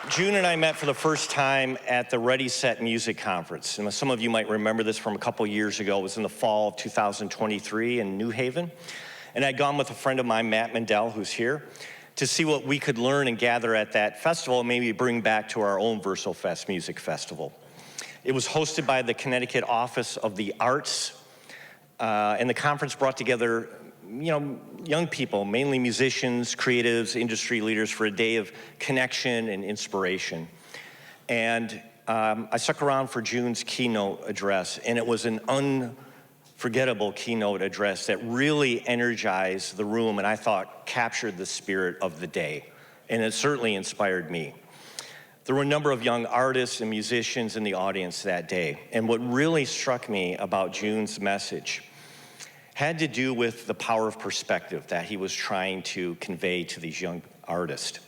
June and I met for the first time at the Ready, Set Music Conference. And some of you might remember this from a couple years ago. It was in the fall of 2023 in New Haven. And I'd gone with a friend of mine, Matt Mandel, who's here, to see what we could learn and gather at that festival and maybe bring back to our own VersoFest Music Festival. It was hosted by the Connecticut Office of the Arts, and the conference brought together young people, mainly musicians, creatives, industry leaders, for a day of connection and inspiration. And I stuck around for June's keynote address, and it was an unforgettable keynote address that really energized the room, and I thought captured the spirit of the day. And it certainly inspired me. There were a number of young artists and musicians in the audience that day. And what really struck me about June's message had to do with the power of perspective that he was trying to convey to these young artists.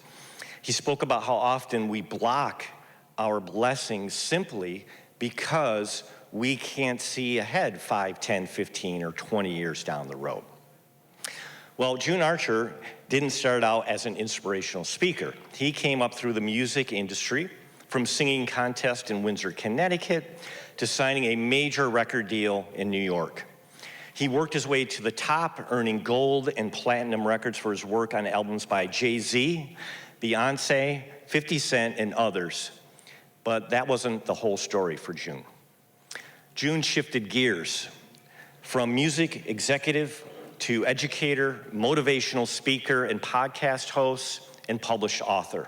He spoke about how often we block our blessings simply because we can't see ahead 5, 10, 15, or 20 years down the road. Well, June Archer didn't start out as an inspirational speaker. He came up through the music industry, from singing contest in Windsor, Connecticut, to signing a major record deal in New York. He worked his way to the top, earning gold and platinum records for his work on albums by Jay-Z, Beyonce, 50 Cent, and others. But that wasn't the whole story for June. June shifted gears from music executive to educator, motivational speaker, and podcast host, and published author.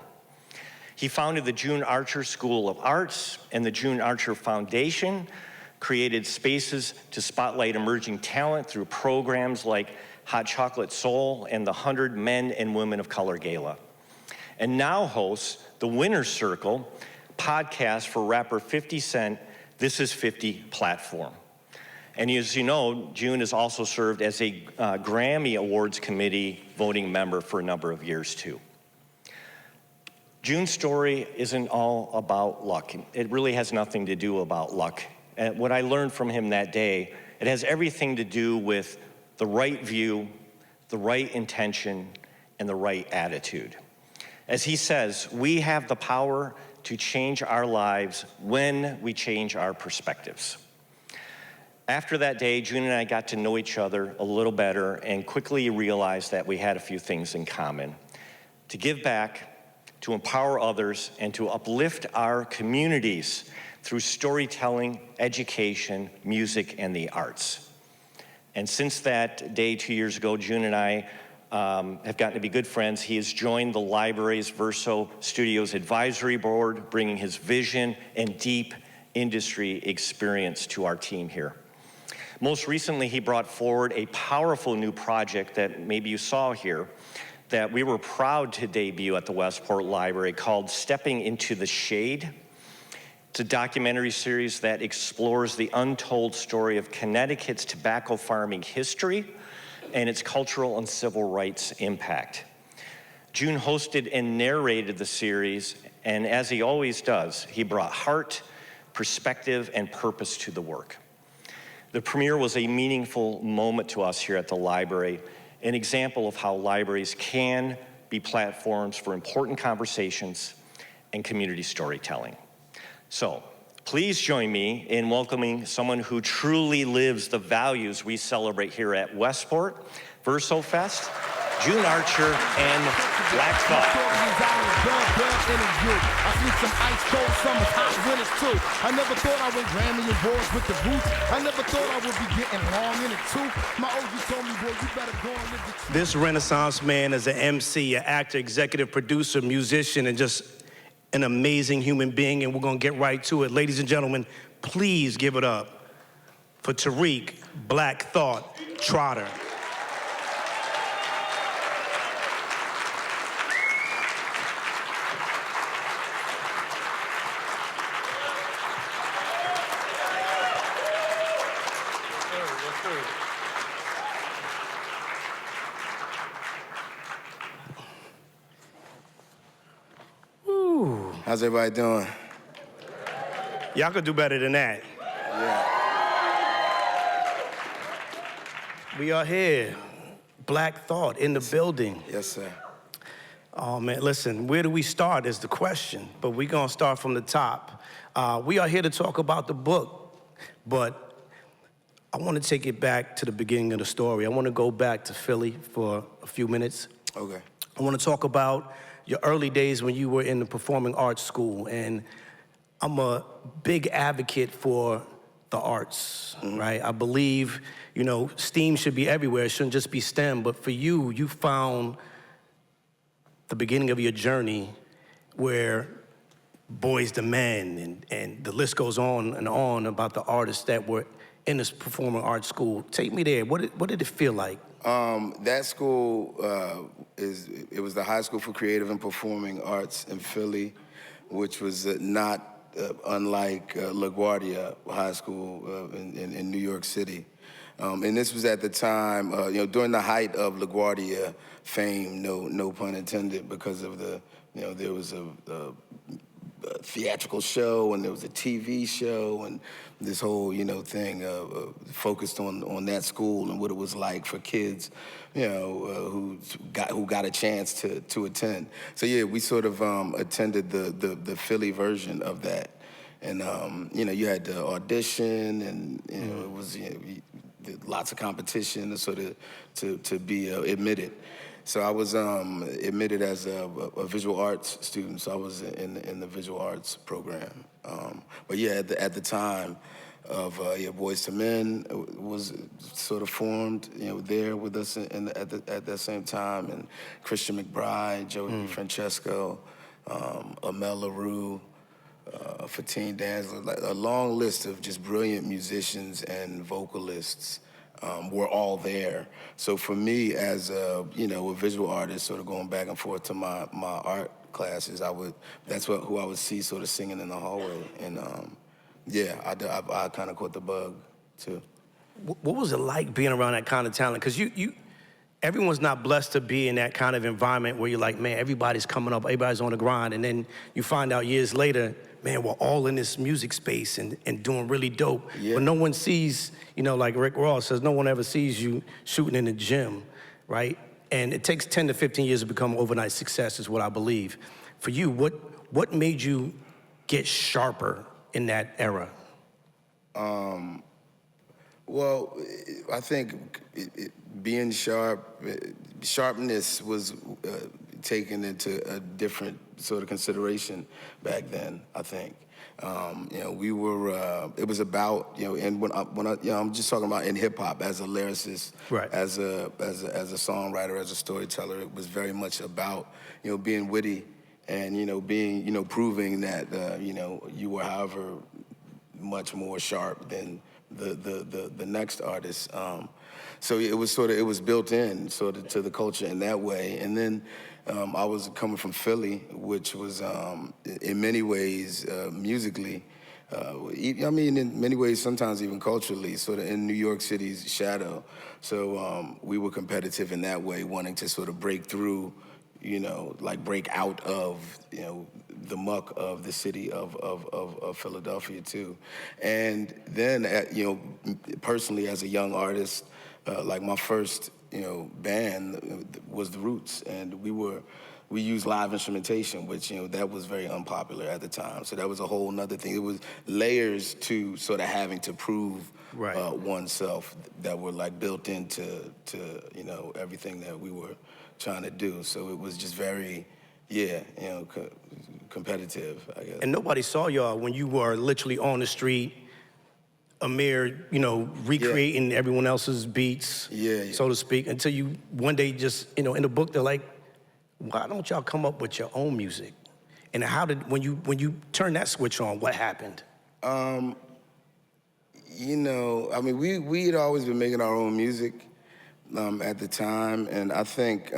He founded the June Archer School of Arts and the June Archer Foundation, created spaces to spotlight emerging talent through programs like Hot Chocolate Soul and the 100 Men and Women of Color Gala. And now hosts the Winner's Circle podcast for rapper 50 Cent, This Is 50 platform. And as you know, June has also served as a Grammy Awards Committee voting member for a number of years too. June's story isn't all about luck. It really has nothing to do about luck. And what I learned from him that day, it has everything to do with the right view, the right intention, and the right attitude. As he says, we have the power to change our lives when we change our perspectives. After that day, June and I got to know each other a little better and quickly realized that we had a few things in common: to give back, to empower others, and to uplift our communities through storytelling, education, music, and the arts. And since that day 2 years ago, June and I have gotten to be good friends. He has joined the library's Verso Studios Advisory Board, bringing his vision and deep industry experience to our team here. Most recently, he brought forward a powerful new project that maybe you saw here that we were proud to debut at the Westport Library, called Stepping into the Shade. It's a documentary series that explores the untold story of Connecticut's tobacco farming history and its cultural and civil rights impact. June hosted and narrated the series, and as he always does, he brought heart, perspective, and purpose to the work. The premiere was a meaningful moment to us here at the library, an example of how libraries can be platforms for important conversations and community storytelling. So, please join me in welcoming someone who truly lives the values we celebrate here at Westport, VersoFest, June Archer, and Black Thought. I never thought I would Grammy Awards with the Roots. I never thought I would be getting long in it too. My OG told me, boy, you better go and live the truth. This Renaissance man is an MC, an actor, executive producer, musician, and just an amazing human being, and we're gonna get right to it. Ladies and gentlemen, please give it up for Tariq Black Thought Trotter. How's everybody doing? Y'all could do better than that. Yeah. We are here. Black Thought in the building. Yes, sir. Oh man, listen, where do we start is the question, but we're gonna start from the top. We are here to talk about the book, but I wanna take it back to the beginning of the story. I wanna go back to Philly for a few minutes. Okay. I wanna talk about your early days when you were in the performing arts school, and I'm a big advocate for the arts, right? I believe, STEAM should be everywhere. It shouldn't just be STEM, but for you, you found the beginning of your journey where Boys the Men and the list goes on and on about the artists that were in this performing arts school. Take me there. What did it feel like? That school it was the High School for Creative and Performing Arts in Philly, which was not unlike LaGuardia High School in New York City. And this was at the time, during the height of LaGuardia fame, no pun intended, because of there was a theatrical show and there was a TV show and this whole, thing focused on that school and what it was like for kids, who got a chance to attend. So yeah, we sort of attended the Philly version of that, and you had to audition, and it was lots of competition to be admitted. So I was admitted as a visual arts student, so I was in the visual arts program. But yeah, at the time of Boys to Men was sort of formed, there with us at that same time, and Christian McBride, Joey Francesco, Amel LaRue, Fatine Danzler, like a long list of just brilliant musicians and vocalists. Were all there. So for me, as a visual artist, sort of going back and forth to my art classes, that's who I would see sort of singing in the hallway, and I kind of caught the bug too. What was it like being around that kind of talent? Because everyone's not blessed to be in that kind of environment where you're like, man, everybody's coming up, everybody's on the grind, and then you find out years later, man, we're all in this music space and doing really dope. Yeah. But no one sees, like Rick Ross says, no one ever sees you shooting in the gym, right? And it takes 10 to 15 years to become overnight success is what I believe. For you, what made you get sharper in that era? Well, I think being sharpness was taken into a different sort of consideration back then, I think. We were, it was about, and when I'm just talking about in hip hop as a lyricist, right, as a songwriter, as a storyteller, it was very much about, being witty and, being, proving that, you were however much more sharp than the next artist. So it was built in sort of to the culture in that way. And then I was coming from Philly, which was in many ways musically, in many ways sometimes even culturally, sort of in New York City's shadow. So we were competitive in that way, wanting to sort of break through, break out of, the muck of the city of Philadelphia too. And then, personally as a young artist, like my first, band was The Roots, and we used live instrumentation, which, that was very unpopular at the time. So that was a whole nother thing. It was layers to sort of having to prove oneself that were like built into everything that we were trying to do. So it was just very, competitive, I guess. And nobody saw y'all when you were literally on the street, Amir, recreating everyone else's beats, so to speak, until you one day just, in the book, they're like, why don't y'all come up with your own music? And when you turned that switch on, what happened? We had always been making our own music at the time, and I think,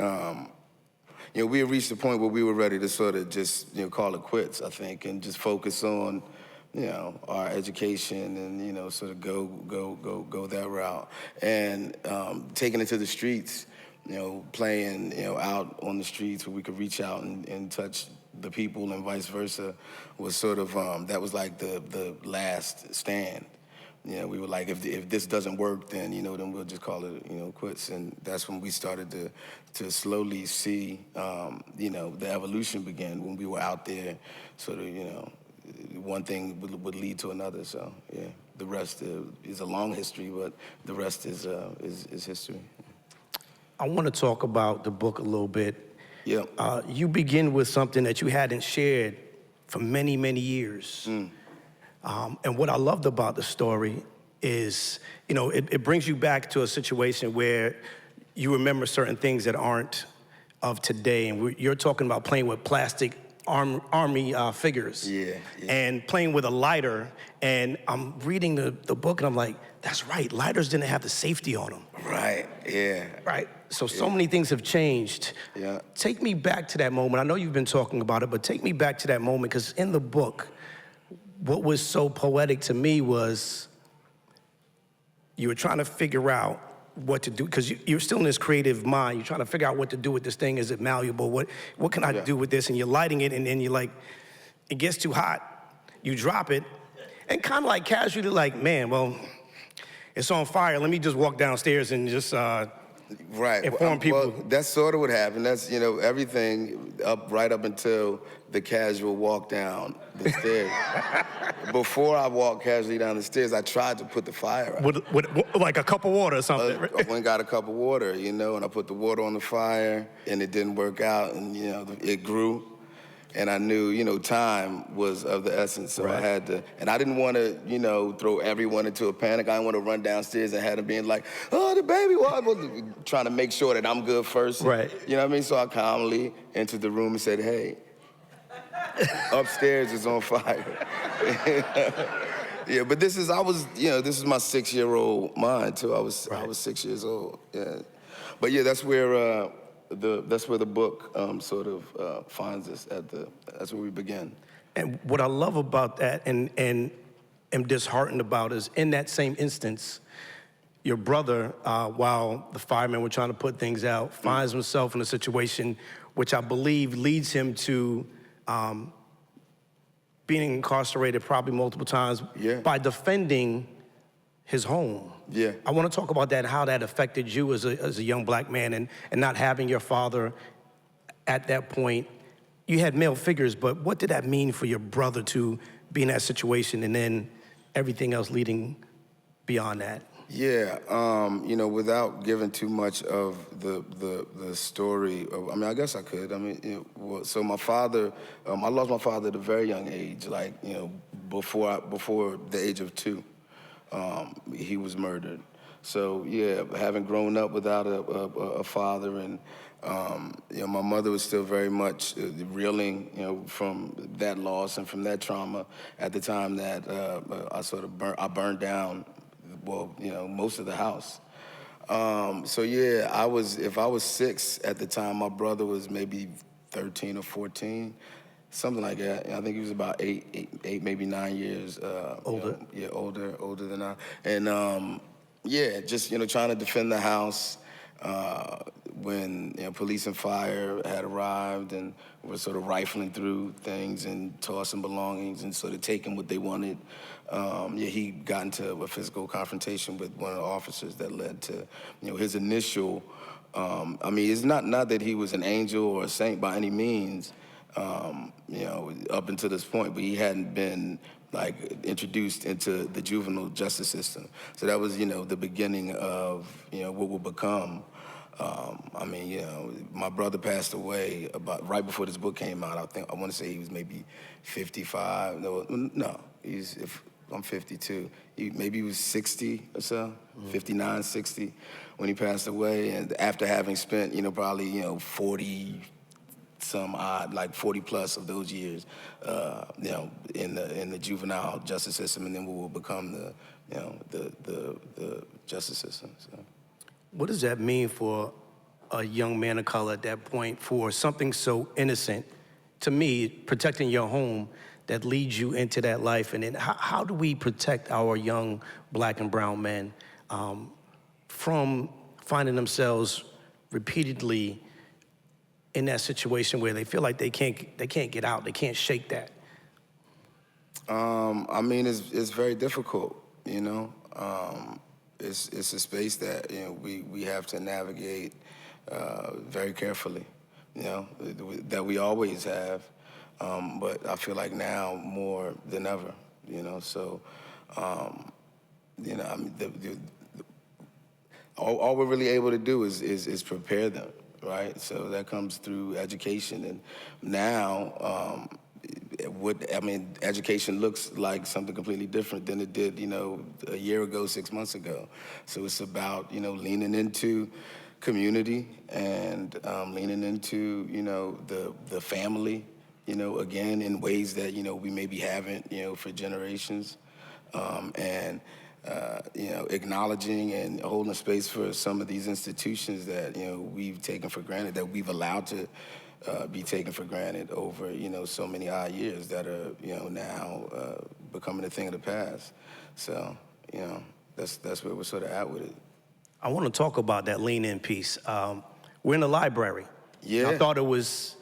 we had reached the point where we were ready to sort of just, call it quits, I think, and just focus on, our education and, sort of go that route. And taking it to the streets, playing, out on the streets where we could reach out and touch the people and vice versa was sort of, that was like the last stand. we were like, if this doesn't work, then then we'll just call it quits. And that's when we started to slowly see the evolution begin, when we were out there, sort of one thing would lead to another. So yeah, the rest is a long history, but the rest is history. I want to talk about the book a little bit. Yeah. You begin with something that you hadn't shared for many, many years. And what I loved about the story is, it brings you back to a situation where you remember certain things that aren't of today. And you're talking about playing with plastic army figures. Yeah. And playing with a lighter. And I'm reading the book and I'm like, that's right, lighters didn't have the safety on them. Right, yeah. Right, so many things have changed. Yeah. Take me back to that moment. I know you've been talking about it, but take me back to that moment, because in the book, what was so poetic to me was you were trying to figure out what to do, because you're still in this creative mind. You're trying to figure out what to do with this thing. Is it malleable? What can I do with this? And you're lighting it, and then you're like, it gets too hot. You drop it, and kind of like casually like, man, well, it's on fire. Let me just walk downstairs and just inform people. Well, that's sort of what happened. That's, everything right up until the casual walk down the stairs. Before I walked casually down the stairs, I tried to put the fire out. With like a cup of water or something. I went and got a cup of water, and I put the water on the fire, and it didn't work out, and, it grew. And I knew, time was of the essence, so I had to. And I didn't want to, throw everyone into a panic. I didn't want to run downstairs and have them being like, oh, the baby, what? Trying to make sure that I'm good first. Right. You know what I mean? So I calmly entered the room and said, hey, upstairs is on fire. Yeah, but this is my 6-year-old mind, too. I was 6 years old, yeah. But yeah, that's where the book sort of finds us that's where we begin. And what I love about that and am disheartened about is, in that same instance, your brother, while the firemen were trying to put things out, finds himself in a situation which I believe leads him to being incarcerated probably multiple times by defending his home. Yeah. I want to talk about that, how that affected you as a young black man, and not having your father at that point. You had male figures, but what did that mean for your brother to be in that situation, and then everything else leading beyond that? Yeah, without giving too much of the story, I guess I could. So my father, I lost my father at a very young age, before the age of 2. He was murdered. So yeah, having grown up without a father, and my mother was still very much reeling, from that loss and from that trauma at the time that I burned down, most of the house. So yeah, if I was 6 at the time, my brother was maybe 13 or 14. Something like that. I think he was about 8, maybe 9 years older. Older than I. And just trying to defend the house when police and fire had arrived and were sort of rifling through things and tossing belongings and sort of taking what they wanted. He got into a physical confrontation with one of the officers that led to his initial. It's not that he was an angel or a saint by any means. Up until this point, but he hadn't been introduced into the juvenile justice system. So that was, the beginning of, what would become. My brother passed away about right before this book came out. I want to say he was maybe 55. No, I'm 52. Maybe he was 60 or so, 59, 60 when he passed away. And after having spent, probably, 40 some odd, 40 plus of those years, in the juvenile justice system, and then we will become the justice system. So. What does that mean for a young man of color at that point, for something so innocent, to me, protecting your home, that leads you into that life? And then how do we protect our young black and brown men from finding themselves repeatedly in that situation where they feel like they can't get out, they can't shake that? It's very difficult. you know. It's a space that, you know, we have to navigate very carefully, you know, that we always have. But I feel like now more than ever, you know. So, you know, I mean, all we're really able to do is prepare them, right? So that comes through education. And now, education looks like something completely different than it did, you know, a year ago, 6 months ago. So it's about, you know, leaning into community and leaning into, you know, the family, you know, again, in ways that, you know, we maybe haven't, you know, for generations. You know, acknowledging and holding space for some of these institutions that, you know, we've taken for granted, that we've allowed to be taken for granted over, you know, so many odd years that are, you know, now becoming a thing of the past. So, you know, that's where we're sort of at with it. I want to talk about that lean-in piece. We're in the library. Yeah. I thought it was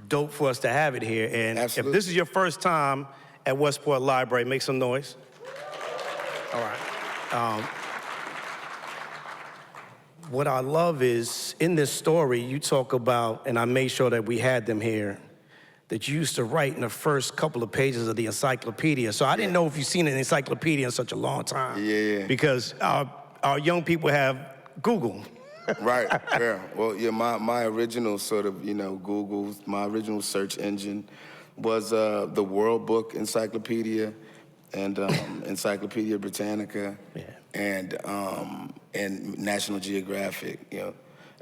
dope for us to have it here. And Absolutely. if this is your first time at Westport Library, make some noise. All right. What I love is, in this story, you talk about, and I made sure that we had them here, that you used to write in the first couple of pages of the encyclopedia. So I didn't know if you've seen an encyclopedia in such a long time. Yeah. Because our young people have Google. Right, yeah. Well, yeah, my original sort of, you know, Google, my original search engine was the World Book Encyclopedia and Encyclopedia Britannica, Yeah. and National Geographic, you know.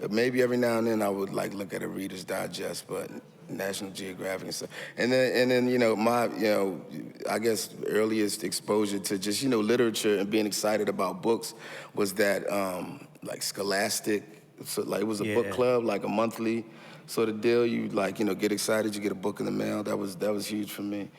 Maybe every now and then I would like look at a Reader's Digest, but National Geographic and stuff. And then you know, I guess earliest exposure to just, you know, literature and being excited about books was that like Scholastic. So like it was a book club, like a monthly sort of deal. You like, you know, get excited, you get a book in the mail. That was huge for me.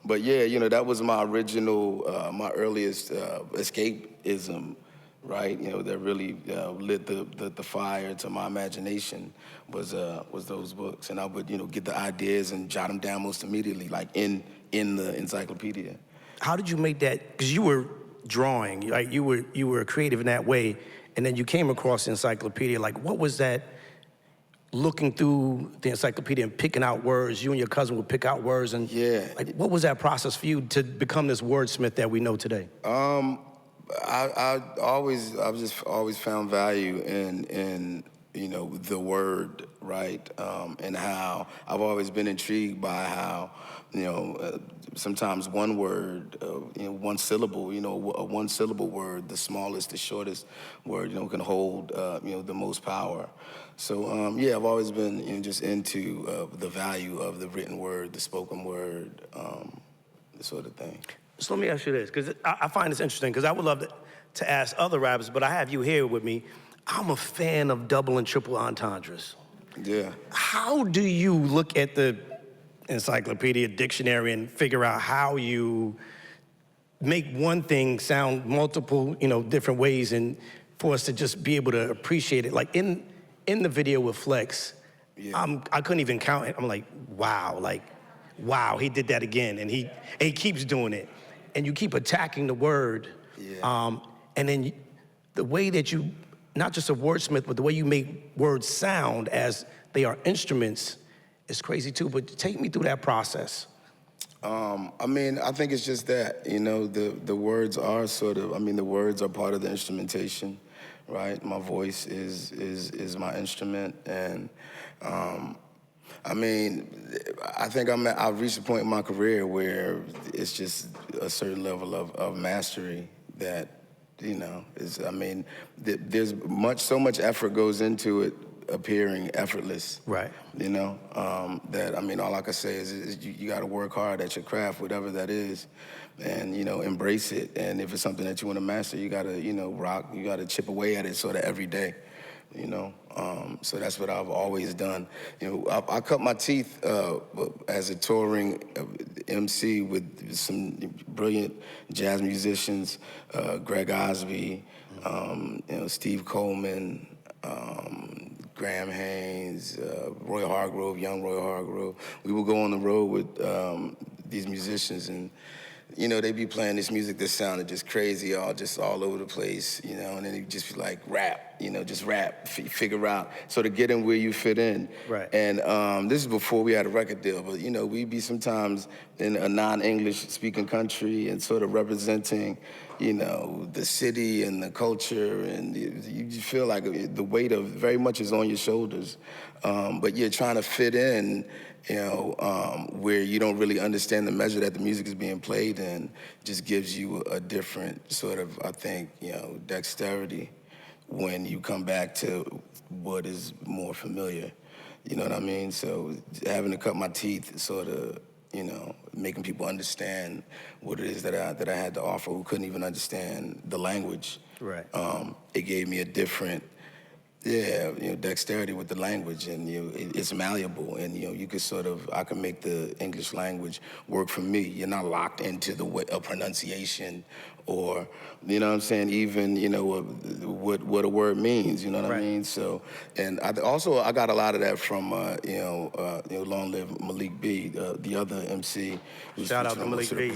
But yeah, you know, that was my original, my earliest escapism, right? You know, that really lit the fire to my imagination was those books. And I would, you know, get the ideas and jot them down most immediately, like in the encyclopedia. How did you make that? Because you were drawing, like you were creative in that way, and then you came across the encyclopedia. Like, what was that? Looking through the encyclopedia and picking out words, you and your cousin would pick out words, and like, what was that process for you to become this wordsmith that we know today? I've just always found value in you know, the word, right? And how I've always been intrigued by how, you know, sometimes one word, you know, one syllable, you know, a one-syllable word, the smallest, the shortest word, you know, can hold, you know, the most power. So, yeah, I've always been, you know, just into the value of the written word, the spoken word, this sort of thing. So let me ask you this, because I find this interesting, because I would love to ask other rappers, but I have you here with me. I'm a fan of double and triple entendres. Yeah. How do you look at the encyclopedia dictionary and figure out how you make one thing sound multiple, you know, different ways, and for us to just be able to appreciate it? Like in the video with Flex, I couldn't even count it. I'm like, wow, he did that again, and he keeps doing it, and you keep attacking the word, and then the way that you, not just a wordsmith, but the way you make words sound as they are instruments is crazy too. But take me through that process. I mean, I think it's just that, you know, the words are sort of, I mean, the words are part of the instrumentation, right? My voice is my instrument, and I mean, I think I've reached a point in my career where it's just a certain level of mastery that, you know, is, I mean, there's so much effort goes into it appearing effortless. Right. You know, that, I mean, all I can say is you got to work hard at your craft, whatever that is, and, you know, embrace it. And if it's something that you want to master, you got to, you know, you got to chip away at it sort of every day, you know. So that's what I've always done. You know, I cut my teeth as a touring MC with some brilliant jazz musicians, Greg Osby, you know, Steve Coleman, Graham Haynes, Roy Hargrove, young Roy Hargrove. We would go on the road with these musicians, and you know, they be playing this music that sounded just crazy, just all over the place, you know, and then it just be like rap, you know, just rap, figure out, sort of get in where you fit in. Right. And this is before we had a record deal, but you know, we'd be sometimes in a non-English speaking country and sort of representing, you know, the city and the culture, and you just feel like the weight of very much is on your shoulders, but you're trying to fit in, you know, where you don't really understand the measure that the music is being played in. Just gives you a different sort of, I think, you know, dexterity when you come back to what is more familiar. You know what I mean? So having to cut my teeth, sort of, you know, making people understand what it is that I had to offer who couldn't even understand the language. Right. It gave me a different, you know, dexterity with the language, and you know, it's malleable, and you know, you could sort of, I can make the English language work for me. You're not locked into the way a pronunciation, or you know what I'm saying, even you know what a word means. You know what I mean? So, and I got a lot of that from you know, Long Live Malik B, the other MC. Shout out to Malik B.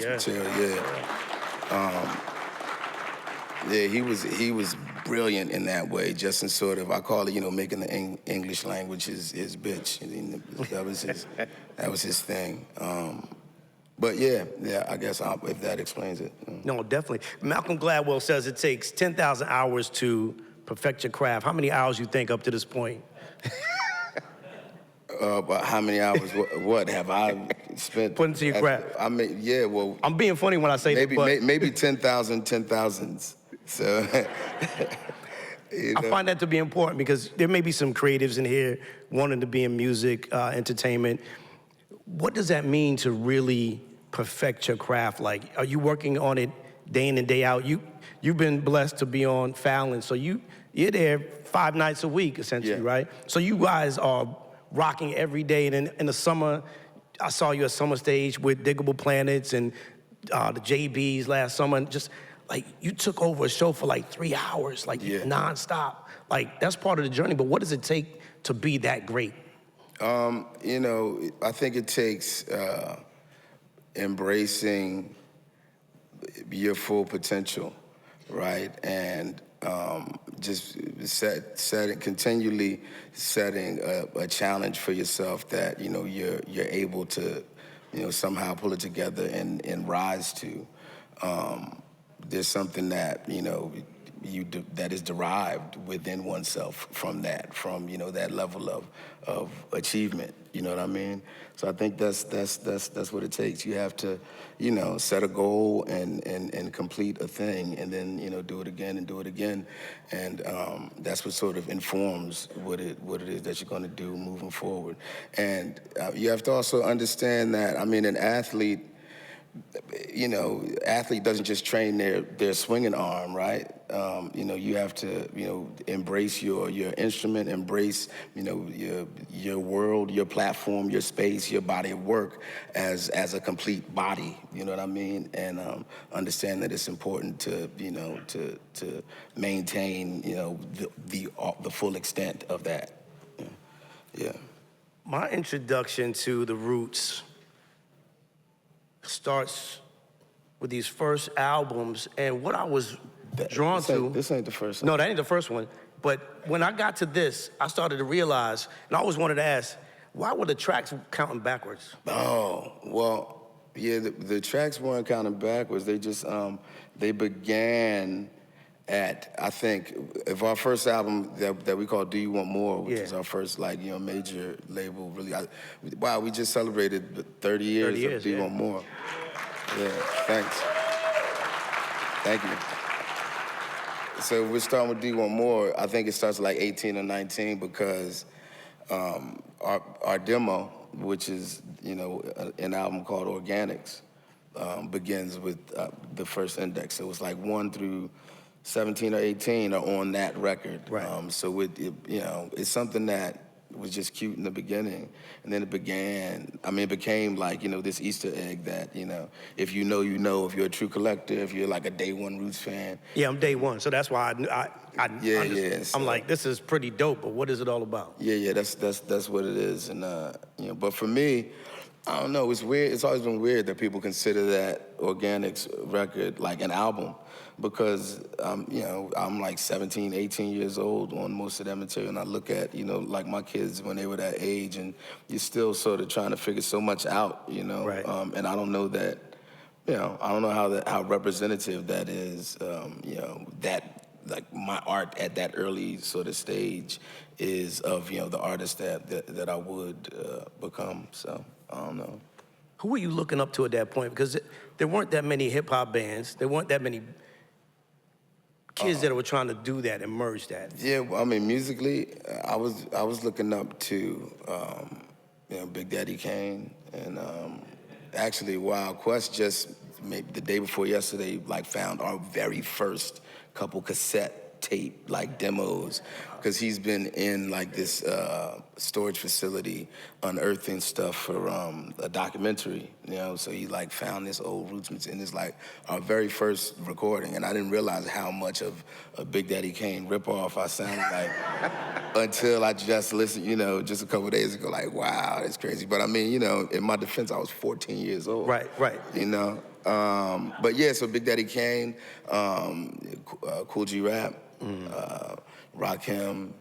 Yeah, he was brilliant in that way, just in sort of, I call it, you know, making the English language his bitch. I mean, that was his thing. But yeah, I guess if that explains it. No, definitely. Malcolm Gladwell says it takes 10,000 hours to perfect your craft. How many hours you think up to this point? But how many hours? What have I spent? Put into your craft. I mean, yeah. Well, I'm being funny when I say maybe that, but maybe 10,000s. So. You know? I find that to be important because there may be some creatives in here wanting to be in music, entertainment. What does that mean to really perfect your craft? Like, are you working on it day in and day out? You've been blessed to be on Fallon, so you're there 5 nights a week, essentially, right? So you guys are rocking every day. And in the summer, I saw you at Summer Stage with Diggable Planets and the JBs last summer. And just, like, you took over a show for like 3 hours, like nonstop. Like, that's part of the journey, but what does it take to be that great? You know, I think it takes embracing your full potential, right? And just continually setting a challenge for yourself that, you know, you're able to, you know, somehow pull it together and rise to. There's something that, you know, that is derived within oneself from that, you know, that level of achievement. You know what I mean? So I think that's what it takes. You have to, you know, set a goal and complete a thing, and then, you know, do it again and do it again, and that's what sort of informs what it is that you're going to do moving forward. And you have to also understand that, I mean, an athlete, you know, athlete doesn't just train their swinging arm, right? You know, you have to, you know, embrace your instrument, embrace, you know, your world, your platform, your space, your body of work as a complete body. You know what I mean? And understand that it's important to, you know, to maintain, you know, the full extent of that. Yeah. My introduction to the Roots starts with these first albums, and what I was drawn to... This ain't the first one. No, that ain't the first one. But when I got to this, I started to realize, and I always wanted to ask, why were the tracks counting backwards? Oh, well, yeah, the tracks weren't counting backwards. They just, they began at, I think, if our first album that we call Do You Want More, which is our first, like, you know, major label, really. Wow, we just celebrated 30 years of Do You Want More. Yeah, thanks. Thank you. So we're starting with Do You Want More. I think it starts at like 18 or 19 because our demo, which is, you know, an album called Organics, begins with the first index. So it's like 1 through 17 or 18 are on that record. Right. So it, you know, it's something that was just cute in the beginning, and then it became like, you know, this Easter egg that, you know, if you know, you know, if you're a true collector, if you're like a day one Roots fan. Yeah, I'm day one, so that's why I'm like, this is pretty dope, but what is it all about? Yeah, that's what it is, and you know, but for me, I don't know. It's weird. It's always been weird that people consider that Organic's record like an album, because I'm like 17, 18 years old on most of that material, and I look at like my kids when they were that age, and you're still sort of trying to figure so much out, Right. And I don't know that, I don't know how representative that is, that like my art at that early sort of stage is of the artist that I would become. So. I don't know. Who were you looking up to at that point? Because there weren't that many hip-hop bands. There weren't that many kids that were trying to do that and merge that. Yeah, well, I mean, musically, I was looking up to, Big Daddy Kane, and actually, Wild Quest just maybe the day before yesterday, like found our very first couple cassette tape like demos, because he's been in like this storage facility unearthing stuff for a documentary, so he like found this old roots, and it's like our very first recording, and I didn't realize how much of a Big Daddy Kane ripoff I sounded like until I just listened, just a couple days ago, like, wow, that's crazy. But I mean, in my defense, I was 14 years old. Right. But yeah, so Big Daddy Kane, Cool G Rap, Rakim,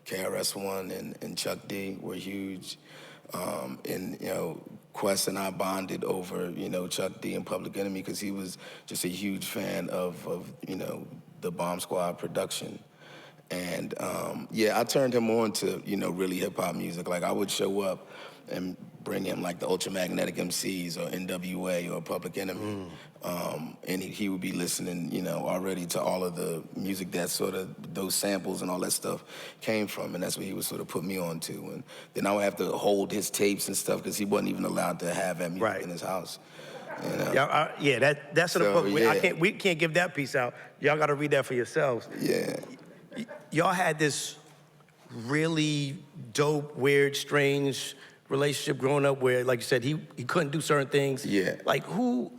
KRS-One, and Chuck D were huge. And Quest and I bonded over Chuck D and Public Enemy, because he was just a huge fan of the Bomb Squad production. And I turned him on to really hip hop music. Like I would show up and bring him like the Ultramagnetic MCs or NWA or Public Enemy, and he would be listening, already to all of the music that sort of those samples and all that stuff came from, and that's what he would sort of put me on to. And then I would have to hold his tapes and stuff, because he wasn't even allowed to have that music in his house. That's So, the book. We can't give that piece out. Y'all got to read that for yourselves. Yeah. Y'all had this really dope, weird, strange relationship growing up where, like you said, he couldn't do certain things. Yeah. Like who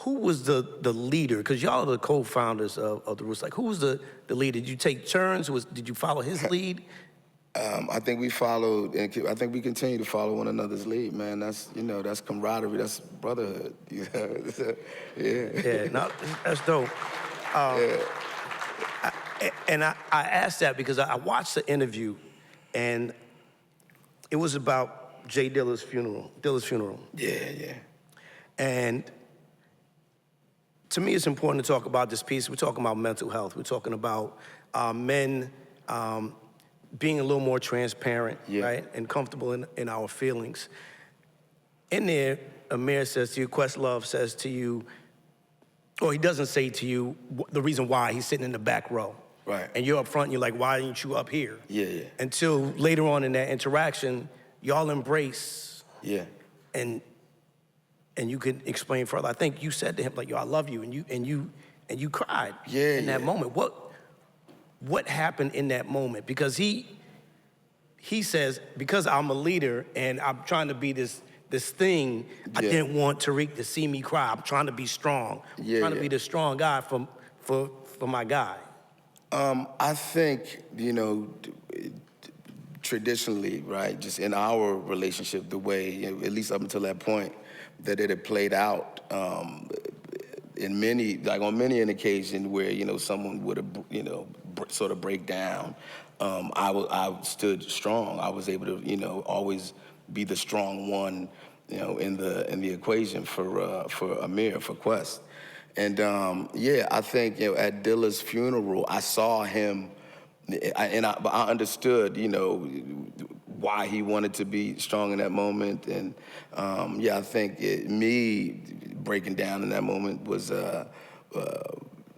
was the leader? Because y'all are the co-founders of the Roots. Like who was the leader? Did you take turns? Did you follow his lead? I think we followed, and I think we continue to follow one another's lead, man. That's that's camaraderie, that's brotherhood. Yeah, no, that's dope. I asked that because I watched the interview, and it was about Jay Dilla's funeral. Yeah. And to me, it's important to talk about this piece. We're talking about mental health. We're talking about men being a little more transparent, right, and comfortable in our feelings. In there, Amir says to you, Questlove says to you, or he doesn't say to you the reason why he's sitting in the back row. Right. And you're up front, and you're like, why aren't you up here? Yeah. Until later on in that interaction, y'all embrace. Yeah. And you can explain further. I think you said to him, like, yo, I love you, and you cried in that moment. What happened in that moment? Because he says, because I'm a leader and I'm trying to be this thing, I didn't want Tariq to see me cry. I'm trying to be strong. I'm trying to be the strong guy for my guy. I think, traditionally, right, just in our relationship, the way, at least up until that point, that it had played out, on many an occasion where, someone would have, sort of break down, I stood strong. I was able to, always be the strong one, in the equation for Amir, for Quest. And I think at Dilla's funeral, I saw him, but I understood, why he wanted to be strong in that moment. And I think me breaking down in that moment was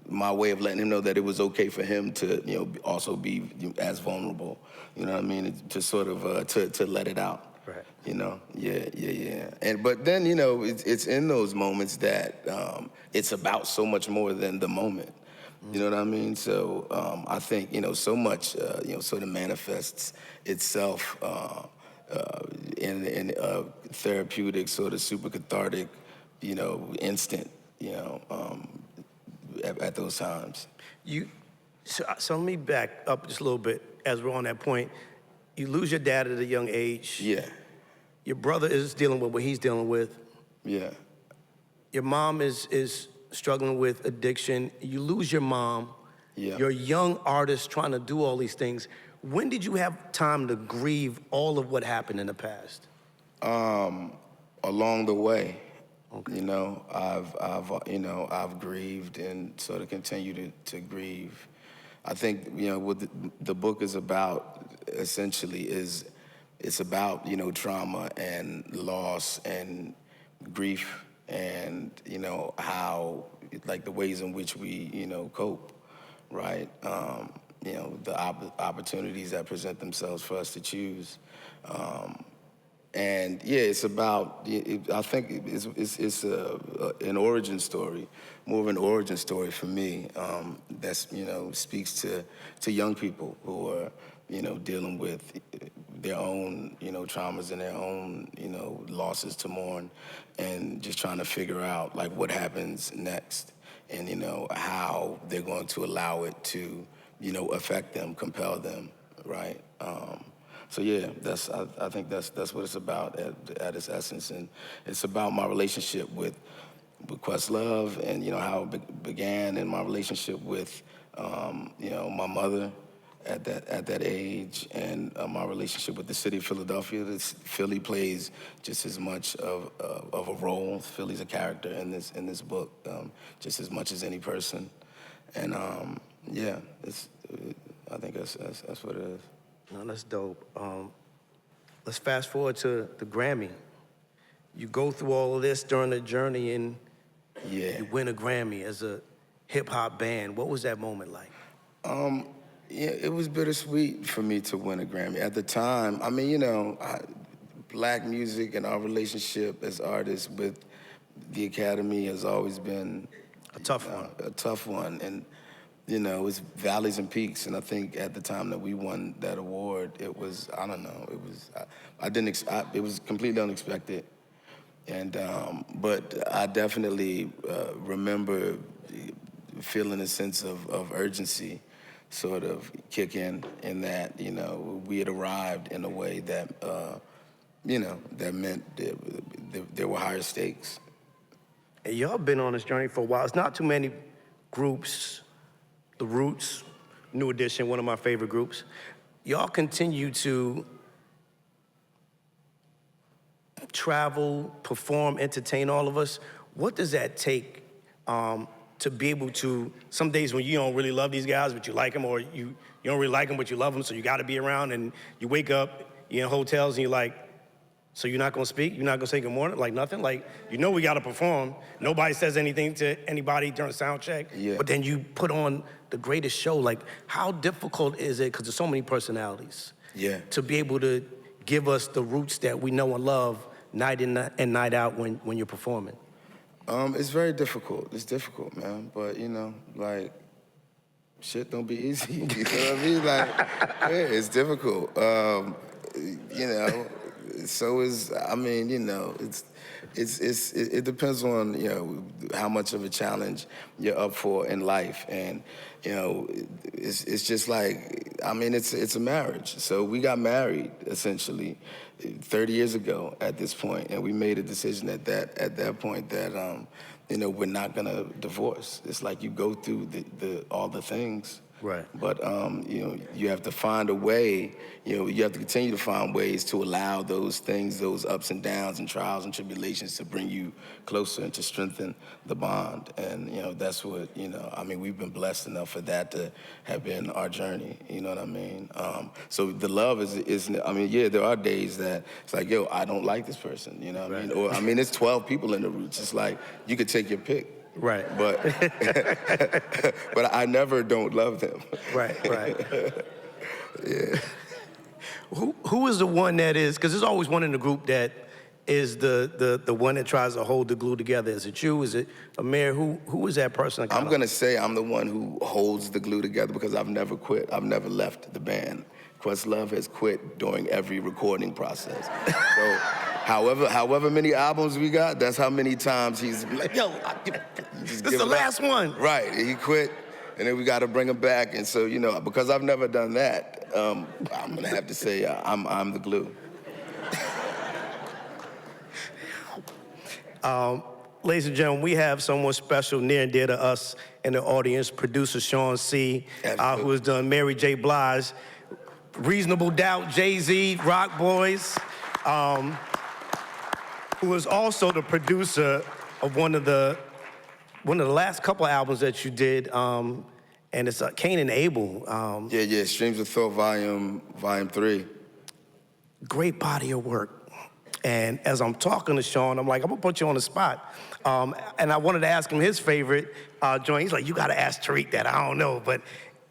my way of letting him know that it was okay for him to, also be as vulnerable. You know what I mean? To sort of to let it out. Right. But then, it's in those moments that it's about so much more than the moment. You know what I mean? So I think, so much, sort of manifests itself in a therapeutic, sort of super cathartic, instant, at those times. So let me back up just a little bit as we're on that point. You lose your dad at a young age. Yeah. Your brother is dealing with what he's dealing with. Yeah. Your mom is struggling with addiction. You lose your mom. Yeah. You're a young artist trying to do all these things. When did you have time to grieve all of what happened in the past? Along the way. Okay. You know, I've grieved and sort of continue to grieve. I think, you know, what the book is about essentially is it's about, you know, trauma and loss and grief and, you know, how, like the ways in which we, you know, cope, right? You know, the opportunities that present themselves for us to choose. And yeah, it's about, I think it's an origin story, more of an origin story for me that's, you know, speaks to young people who are, you know, dealing with their own, you know, traumas and their own, you know, losses to mourn and just trying to figure out like what happens next and, you know, how they're going to allow it to, you know, affect them, compel them, right? So yeah, I think that's what it's about at its essence, and it's about my relationship with Questlove, and you know how it began, and my relationship with you know my mother at that age, and my relationship with the city of Philadelphia. Philly plays just as much of a role. Philly's a character in this book, just as much as any person, and yeah, I think that's what it is. No, that's dope. Let's fast forward to the Grammy. You go through all of this during the journey and you win a Grammy as a hip hop band. What was that moment like? Yeah, it was bittersweet for me to win a Grammy. At the time, I mean, you know, black music and our relationship as artists with the Academy has always been A tough one. A tough one, and you know, it's valleys and peaks. And I think at the time that we won that award, it was, I don't know, it was, it was completely unexpected. And, but I definitely remember feeling a sense of urgency sort of kick in that, you know, we had arrived in a way that, you know, that meant there were higher stakes. And y'all been on this journey for a while. It's not too many groups. The Roots, New Edition, one of my favorite groups. Y'all continue to travel, perform, entertain all of us. What does that take to be able to, some days when you don't really love these guys, but you like them, or you don't really like them, but you love them, so you gotta be around, and you wake up, you're in hotels, and you're like, so you're not gonna speak? You're not gonna say good morning? Like nothing? Like, you know we gotta perform. Nobody says anything to anybody during sound check. Yeah. But then you put on the greatest show. Like, how difficult is it, because there's so many personalities, to be able to give us the roots that we know and love night in and night out when you're performing? It's very difficult. It's difficult, man. But, you know, like, shit don't be easy. You know what I mean? Like, yeah, it's difficult. You know, so is, I mean, you know, it depends on, you know, how much of a challenge you're up for in life. And, you know, it's just like, I mean, it's a marriage. So we got married, essentially, 30 years ago at this point, and we made a decision at that point that, you know, we're not gonna divorce. It's like you go through all the things. Right. But, you know, you have to find a way, you know, you have to continue to find ways to allow those things, those ups and downs and trials and tribulations to bring you closer and to strengthen the bond. And, you know, that's what, you know, I mean, we've been blessed enough for that to have been our journey, you know what I mean? So the love is, I mean, yeah, there are days that it's like, yo, I don't like this person, you know what I mean? Or, I mean, it's 12 people in the Roots. It's like, you could take your pick. Right. But but I never don't love them. Right. Yeah. Who is the one that is, because there's always one in the group that is the one that tries to hold the glue together? Is it you? Is it Amir? Who is that person? I'm gonna say I'm the one who holds the glue together because I've never quit. I've never left the band. Questlove has quit during every recording process. So however many albums we got, that's how many times he's like, yo, this is the last one. Right, he quit, and then we got to bring him back. And so, you know, because I've never done that, I'm gonna have to say I'm the glue. Ladies and gentlemen, we have someone special near and dear to us in the audience, producer Sean C., who has done Mary J. Blige, Reasonable Doubt, Jay-Z, Rock Boys, who is also the producer of one of the last couple albums that you did, and it's Cain and Abel. Yeah, Streams of Thought Volume 3. Great body of work. And as I'm talking to Sean, I'm like, I'm gonna put you on the spot. And I wanted to ask him his favorite joint. He's like, you gotta ask Tariq that, I don't know. But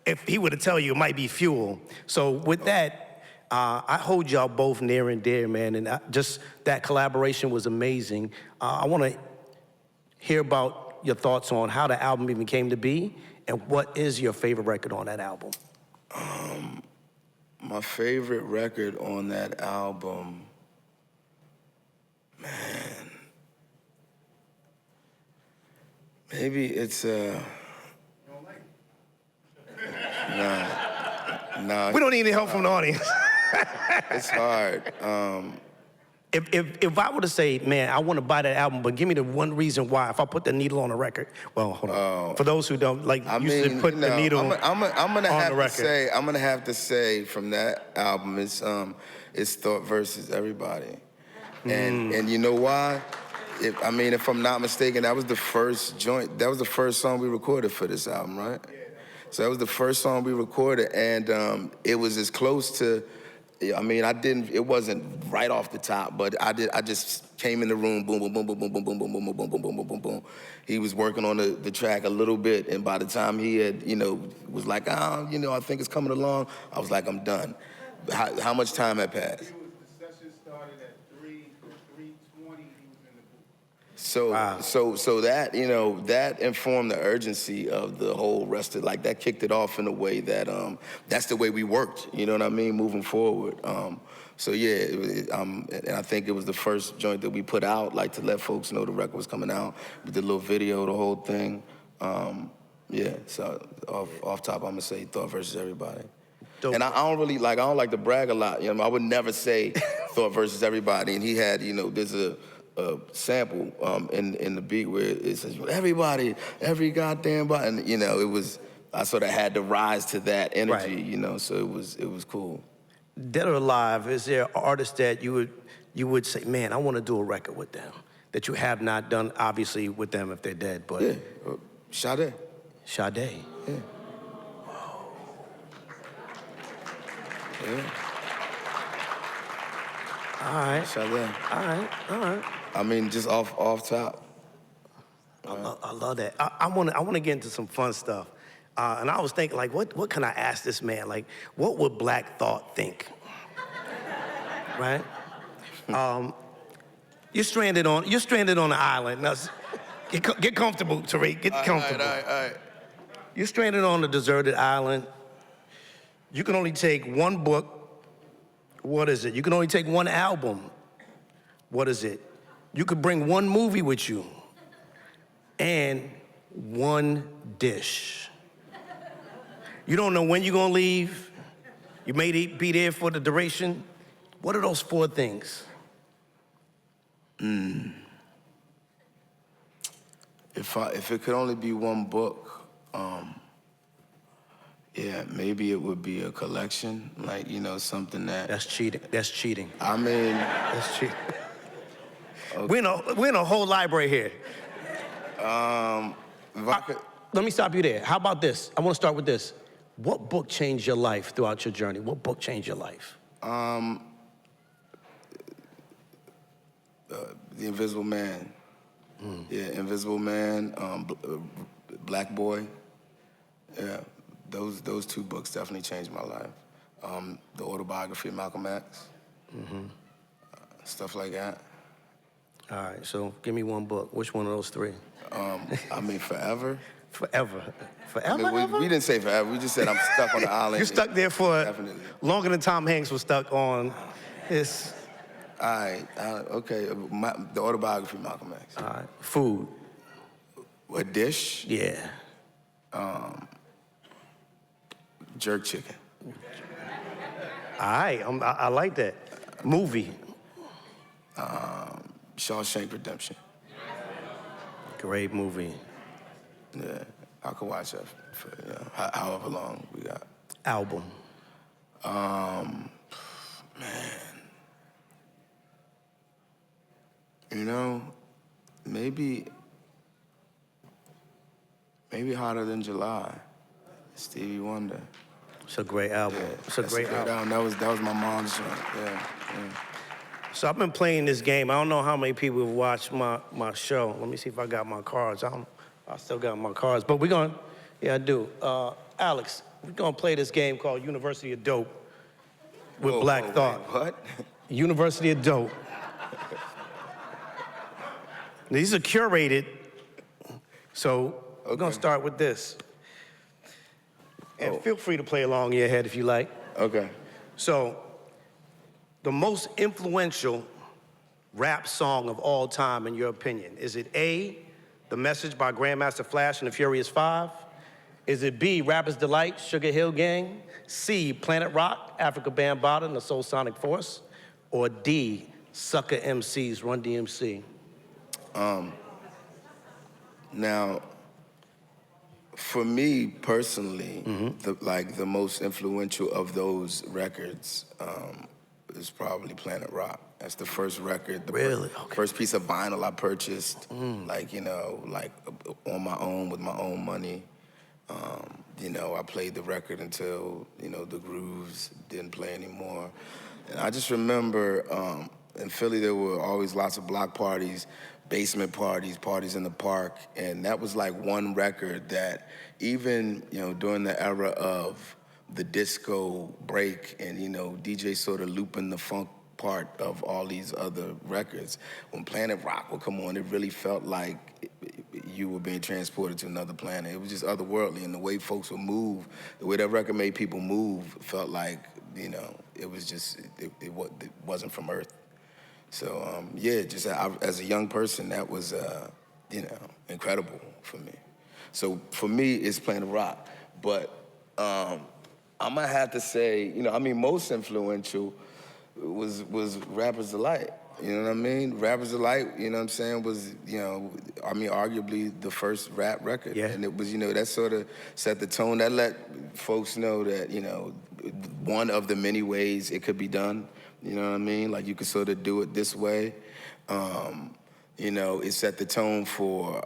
if he were to tell you, it might be Fuel. So with that, I hold y'all both near and dear, man. And just that collaboration was amazing. I wanna hear about your thoughts on how the album even came to be and what is your favorite record on that album? My favorite record on that album, man, maybe it's Nah. We don't need any help from the audience. It's hard. If I were to say, man, I want to buy that album, but give me the one reason why, if I put the needle on the record, well, hold on. For those who don't, like, used to put the needle on the record. I'm gonna have to say from that album, it's Thought versus Everybody. And you know why? If I'm not mistaken, that was the first song we recorded for this album, right? Yeah. So that was the first song we recorded, and it was as close to, it wasn't right off the top, but I just came in the room, boom, boom, boom, boom, boom, boom, boom, boom, boom, boom, boom, boom, boom, boom, boom, boom. He was working on the track a little bit, and by the time he had, was like, I think it's coming along, I was like, I'm done. How much time had passed? The session started at 3:20. He was in the booth. So that, that informed the urgency of the whole rest of, that kicked it off in a way that, that's the way we worked, you know what I mean, moving forward. So yeah, and I think it was the first joint that we put out, to let folks know the record was coming out. We did a little video, the whole thing. Yeah, so off top, I'm gonna say Thought versus Everybody. Dope. And I don't like to brag a lot. I would never say Thought versus Everybody. And he had, there's a sample in the beat where it says, everybody, every goddamn body. And, I sort of had to rise to that energy, right. So it was cool. Dead or alive, is there an artist that you would say, man, I want to do a record with them, that you have not done, obviously, with them if they're dead, but... Yeah, Sade. Sade? Yeah. Yeah. All right. Sade. All right. Just off top. I love that. I want to get into some fun stuff. And I was thinking, what can I ask this man? What would Black Thought think? Right? You're stranded on an island. Now, get comfortable, Tariq. Get comfortable. All right. You're stranded on a deserted island. You can only take one book. What is it? You can only take one album. What is it? You could bring one movie with you and one dish. You don't know when you're gonna leave. You may be there for the duration. What are those 4 things? If it could only be one book, yeah, maybe it would be a collection, something that... That's cheating. That's cheating. That's cheating. Okay. We're in a whole library here. Let me stop you there. How about this? I want to start with this. What book changed your life throughout your journey? What book changed your life? The Invisible Man. Yeah, Invisible Man, Black Boy. Yeah, those 2 books definitely changed my life. The autobiography of Malcolm X. Stuff like that. All right, so give me one book. Which one of those 3? Forever. Forever. Forever? We didn't say forever. We just said I'm stuck on the island. You're stuck there for definitely longer than Tom Hanks was stuck on this. All right. Okay. The autobiography of Malcolm X. All right. Food. A dish? Yeah. Jerk chicken. All right. I like that. Movie. Shawshank Redemption. Great movie. Yeah, I could watch that for however long we got. Album. Man, you know, maybe Hotter Than July, Stevie Wonder. It's a great album. Yeah, It's a that's great album. That was my mom's joint. Yeah. So I've been playing this game. I don't know how many people have watched my show. Let me see if I got my cards. I still got my cards, but yeah, I do. Alex, we're gonna play this game called University of Dope with Black Thought. Wait, what? University of Dope. These are curated, so we're gonna start with this. And feel free to play along in your head if you like. Okay. So, the most influential rap song of all time, in your opinion, is it A, The Message by Grandmaster Flash and the Furious Five? Is it B, Rapper's Delight, Sugar Hill Gang? C, Planet Rock, Africa Bambaataa and the Soul Sonic Force? Or D, Sucker MC's Run DMC? Now, for me personally, the most influential of those records is probably Planet Rock. That's the first record, Really? first piece of vinyl I purchased, like on my own with my own money. I played the record until the grooves didn't play anymore, and I just remember in Philly there were always lots of block parties, basement parties in the park, and that was like one record that even during the era of the disco break and DJ sort of looping the funk part of all these other records, when Planet Rock would come on, it really felt like you were being transported to another planet. It was just otherworldly, and the way folks would move, the way that record made people move, felt like it was just it wasn't from Earth. So just as a young person, that was incredible for me. So for me, it's Planet Rock. But I might have to say, most influential was Rapper's Delight. You know what I mean? Rapper's Delight, was, arguably the first rap record. Yeah. And it was, that sort of set the tone. That let folks know that, one of the many ways it could be done. You know what I mean? Like you could sort of do it this way. It set the tone for,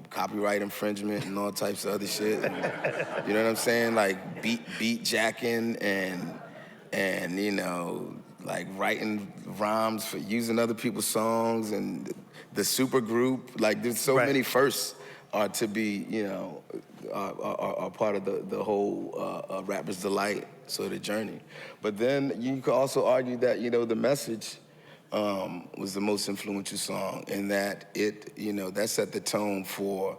copyright infringement and all types of other shit. And, you know what I'm saying? Like beat jacking and like writing rhymes for using other people's songs and the super group. Like there's so many firsts are to be, are part of the whole Rapper's Delight sort of journey. But then you could also argue that, The Message was the most influential song in that it, that set the tone for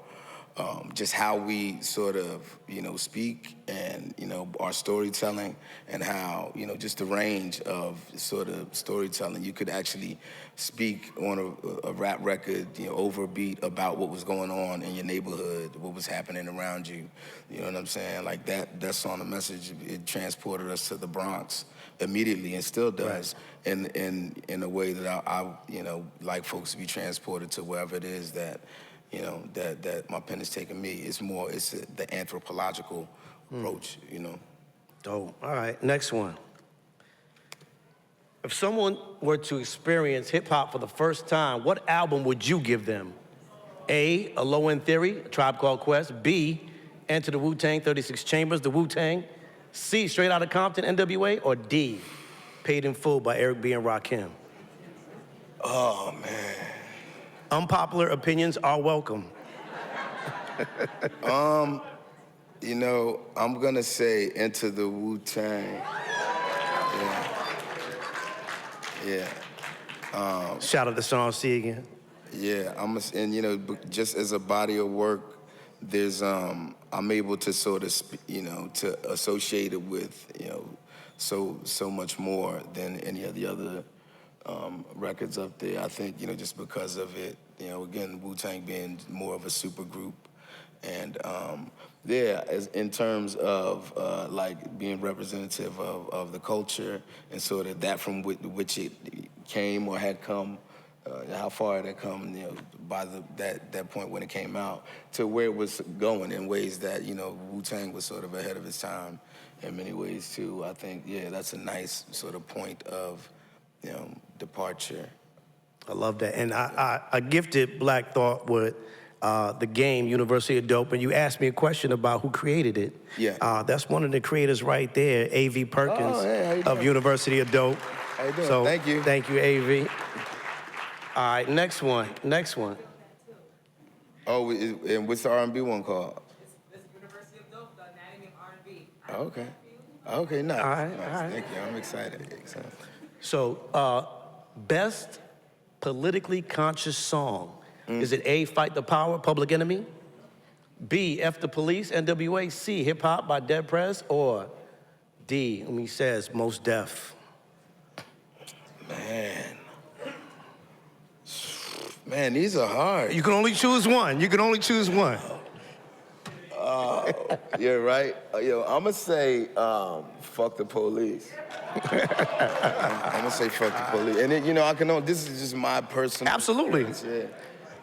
just how we sort of, speak and, our storytelling and how, just the range of sort of storytelling. You could actually speak on a rap record, over a beat about what was going on in your neighborhood, what was happening around you. You know what I'm saying? Like that song, The Message, it transported us to the Bronx immediately and still does in a way that I like folks to be transported to wherever it is that, that my pen is taking me. It's the anthropological approach, Dope. All right, next one. If someone were to experience hip-hop for the first time, what album would you give them? A, A Low End Theory, A Tribe Called Quest. B, Enter the Wu-Tang, 36 Chambers, The Wu-Tang. C, Straight Outta Compton, NWA. Or D, Paid in Full by Eric B. and Rakim. Oh, man. Unpopular opinions are welcome. I'm gonna say Enter the Wu-Tang. Yeah. Shout out to Sean C again. Yeah, just as a body of work, there's I'm able to sort of to associate it with so much more than any of the other records up there. I think just because of it, again, Wu-Tang being more of a super group, and as in terms of like being representative of the culture and sort of that from which it came or had come. how far it had come, by that point when it came out, to where it was going in ways that, Wu-Tang was sort of ahead of its time in many ways too. I think, that's a nice sort of point of, departure. I love that. And I gifted Black Thought with the game, University of Dope, and you asked me a question about who created it. Yeah. That's one of the creators right there, A.V. Perkins hey, how you of doing? University of Dope. How you doing? So, Thank you. Thank you, A.V. All right, next one. Oh, and what's the R&B one called? This University of Dope, the Anatomy of R&B. Okay. Okay, nice. All right, Nice. all right. Thank you. I'm excited. So, best politically conscious song. Is it A, Fight the Power, Public Enemy? B, F the Police, NWA? C, Hip Hop by Dead Prez? Or D, when he says, Most Def? Man, these are hard. You can only choose one. You're right. I'm going to say, fuck the police. I'm going to say fuck the police. And then, I can know, this is just my personal Absolutely. experience,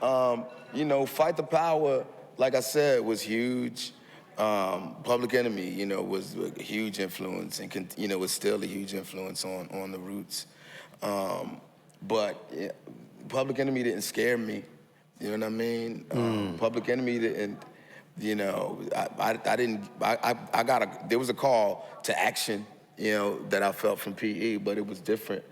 yeah. Fight the Power, like I said, was huge. Public Enemy, was a huge influence and, was still a huge influence on the Roots. But Public Enemy didn't scare me. You know what I mean? Public Enemy didn't, there was a call to action, that I felt from PE, but it was different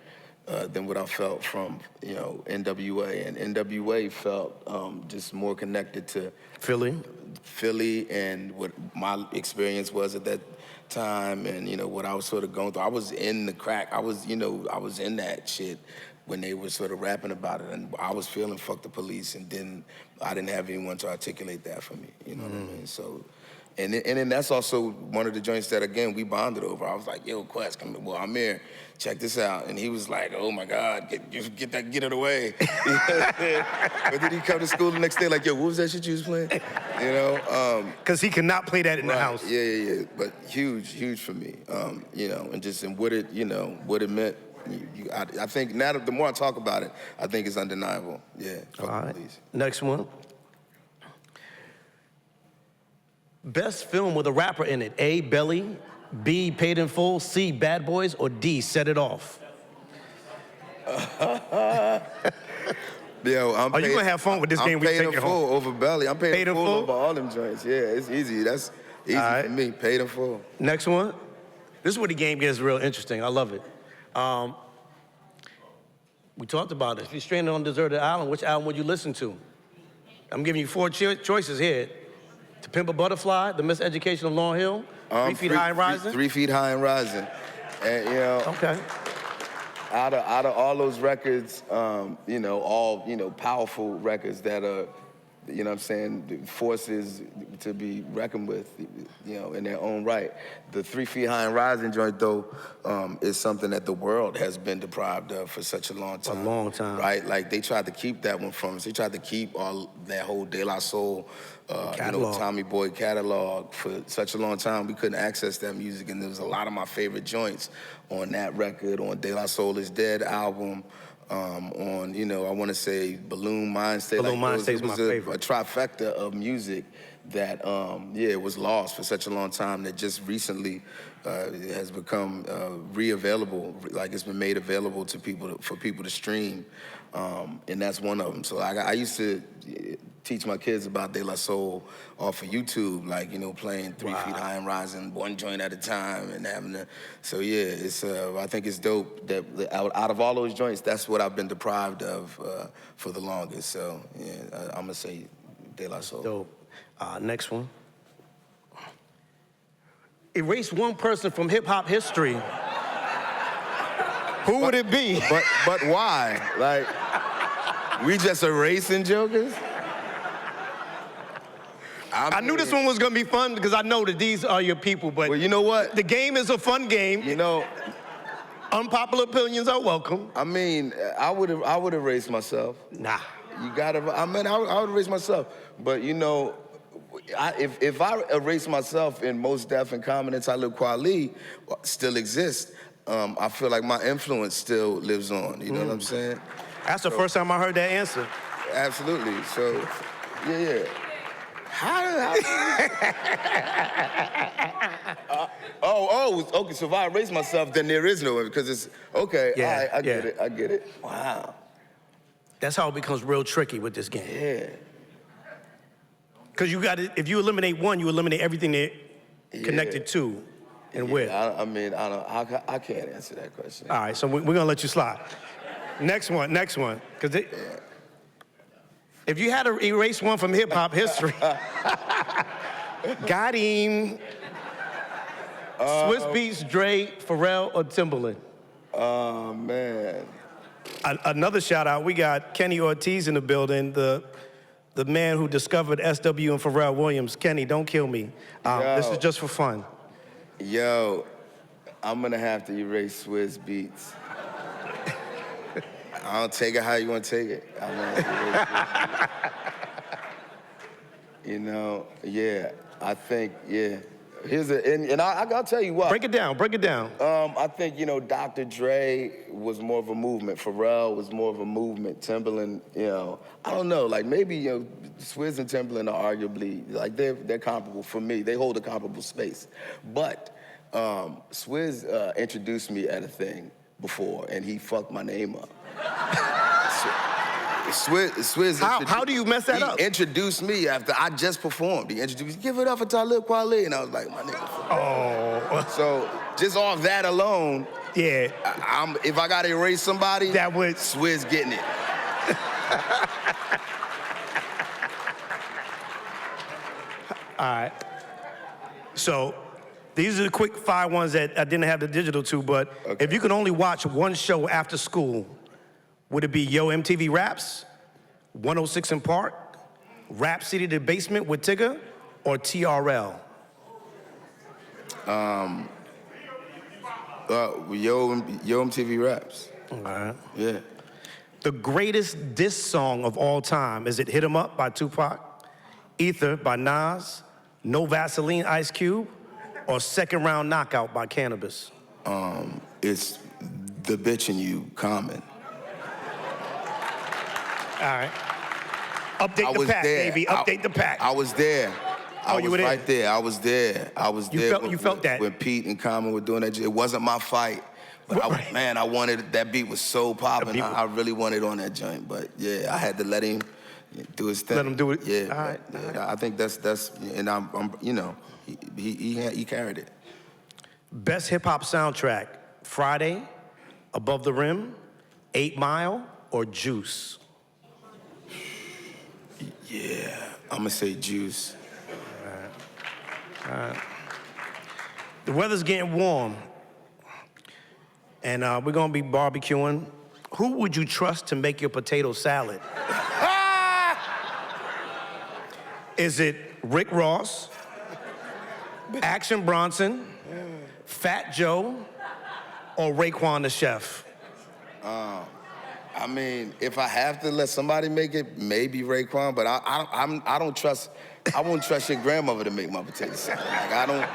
than what I felt from, NWA. And NWA felt just more connected to Philly and what my experience was at that time and, what I was sort of going through. I was in the crack. I was in that shit when they were sort of rapping about it, and I was feeling fuck the police, and I didn't have anyone to articulate that for me, you know what I mean? So, and then that's also one of the joints that, again, we bonded over. I was like, yo, Quest, come well, I'm here, check this out. And he was like, oh my God, get it away. But then he come to school the next day like, yo, what was that shit you was playing? Because he cannot play that in the house. Yeah. But huge for me, and just in what it meant. I think now the more I talk about it, I think it's undeniable. Yeah. All right. Next one. Best film with a rapper in it. A, Belly. B, Paid in Full. C, Bad Boys. Or D, Set It Off. Yo, you gonna have fun with this game? I'm Paid in Full over Belly. I'm paid in full over all them joints. Yeah, it's easy. That's easy for me. Paid in Full. Next one. This is where the game gets real interesting. I love it. We talked about it. If you're stranded on a deserted island, which album would you listen to? I'm giving you 4 choices here. To Pimp a Butterfly, The Miseducation of Lauryn Hill, 3 Feet High and Rising? 3 Feet High and Rising. And, Okay. Out of all those records, all, powerful records that are, what I'm saying, forces to be reckoned with, in their own right. The 3 Feet High and Rising joint, though, is something that the world has been deprived of for such a long time. A long time. Right? Like, they tried to keep that one from us. They tried to keep all that whole De La Soul, Tommy Boy catalog for such a long time. We couldn't access that music, and there was a lot of my favorite joints on that record, on De La Soul Is Dead album, on, I want to say Balloon Mind State. Balloon Mind State is my favorite. A trifecta of music that, it was lost for such a long time that just recently it has become re-available, like it's been made available to people, for people to stream, and that's one of them. So I used to teach my kids about De La Soul off of YouTube, like, playing 3 Feet High and Rising, one joint at a time, and having to, so yeah, it's, I think it's dope that out of all those joints, that's what I've been deprived of for the longest. So yeah, I'm gonna say De La Soul. Dope. Next one. Erase one person from hip hop history. Who would it be? But why? Like, we just erasing jokers? I knew this one was gonna be fun because I know that these are your people, but well, you know what? The game is a fun game. Unpopular opinions are welcome. I mean, I would erase myself. Nah. You gotta, I would erase myself. But if I erase myself and Mos Def and Common and Talib Kweli still exist, I feel like my influence still lives on. You know what I'm saying? That's the first time I heard that answer. Absolutely. So, yeah. How okay. So if I erase myself, then there is no because it's okay. Yeah, all right, I get yeah. it. I get it. Wow. That's how it becomes real tricky with this game. Yeah. Because you got to, if you eliminate one, you eliminate everything they're connected to and with. I mean, I don't. I can't answer that question. All right, so we're gonna let you slide. Next one. Because if you had to erase one from hip hop history, got him. Swiss Beats, Dre, Pharrell, or Timbaland? Oh man. Another shout out, we got Kenny Ortiz in the building, the man who discovered SW and Pharrell Williams. Kenny, don't kill me. This is just for fun. Yo, I'm gonna have to erase Swiss Beats. I don't take it how you want to take it. I'm gonna have to erase it. You know, yeah. I think, yeah. And I'll tell you what. Break it down. I think, Dr. Dre was more of a movement. Pharrell was more of a movement. Timbaland, I don't know. Like maybe, Swizz and Timbaland are arguably, like they're comparable for me. They hold a comparable space. But Swizz introduced me at a thing before, and he fucked my name up. Swizz How do you mess that up? He introduced me after I just performed. He introduced me, give it up for Talib Kweli. And I was like, my nigga. Oh. So just off that alone, Yeah. if I got to erase somebody, That would. Swizz getting it. All right. So these are the quick 5 ones that I didn't have the digital to, but if you could only watch one show after school, would it be Yo MTV Raps, 106 in Park, Rap City The Basement with Tigger, or TRL? Yo MTV Raps. All right. Yeah. The greatest diss song of all time, is it Hit 'Em Up by Tupac, Ether by Nas, No Vaseline Ice Cube, or Second Round Knockout by Cannabis? It's The Bitch in You, Common. All right. Update the pack, baby. Update the pack. I was there. I you was were there? right there. I was there. You felt that? When Pete and Common were doing that. It wasn't my fight. But I wanted, that beat was so popping. I really wanted on that joint. But yeah, I had to let him do his thing. Let him do it? Yeah. All right. I think that's and I'm he carried it. Best hip hop soundtrack, Friday, Above the Rim, 8 Mile, or Juice? Yeah, I'm gonna say Juice. All right. The weather's getting warm, and we're gonna be barbecuing. Who would you trust to make your potato salad? Is it Rick Ross, Action Bronson, Fat Joe, or Raekwon the chef? I mean, if I have to let somebody make it, maybe Raekwon, but I don't trust. I wouldn't trust your grandmother to make my potato salad. Like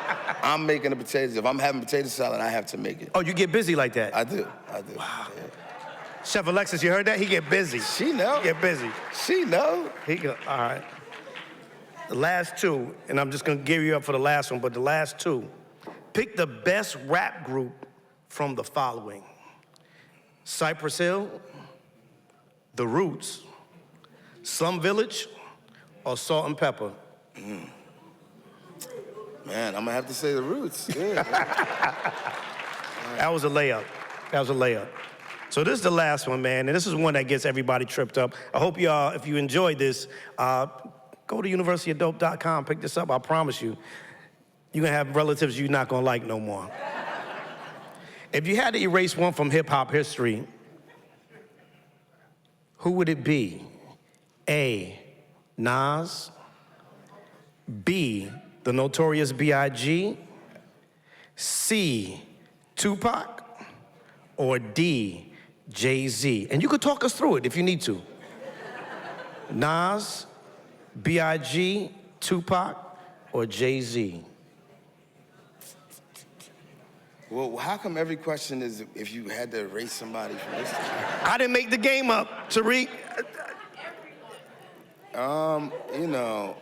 I'm making the potatoes. If I'm having potato salad, I have to make it. Oh, you get busy like that? I do. Wow. Yeah. Chef Alexis, you heard that? He get busy. She know. He get busy. She know. He go, all right. The last 2, and I'm just gonna give you up for the last one, but the last 2. Pick the best rap group from the following: Cypress Hill, The Roots, Slum Village, or Salt and Pepper? Man, I'm gonna have to say The Roots. Yeah. That was a layup. So this is the last one, man, and this is one that gets everybody tripped up. I hope y'all, if you enjoyed this, go to universityofdope.com, pick this up. I promise you, you're gonna have relatives you're not gonna like no more. If you had to erase one from hip hop history, who would it be? A, Nas, B, the Notorious B.I.G., C, Tupac, or D, Jay-Z? And you could talk us through it if you need to. Nas, B.I.G., Tupac, or Jay-Z? Well, how come every question is if you had to erase somebody from this? I didn't make the game up, Tariq. You know,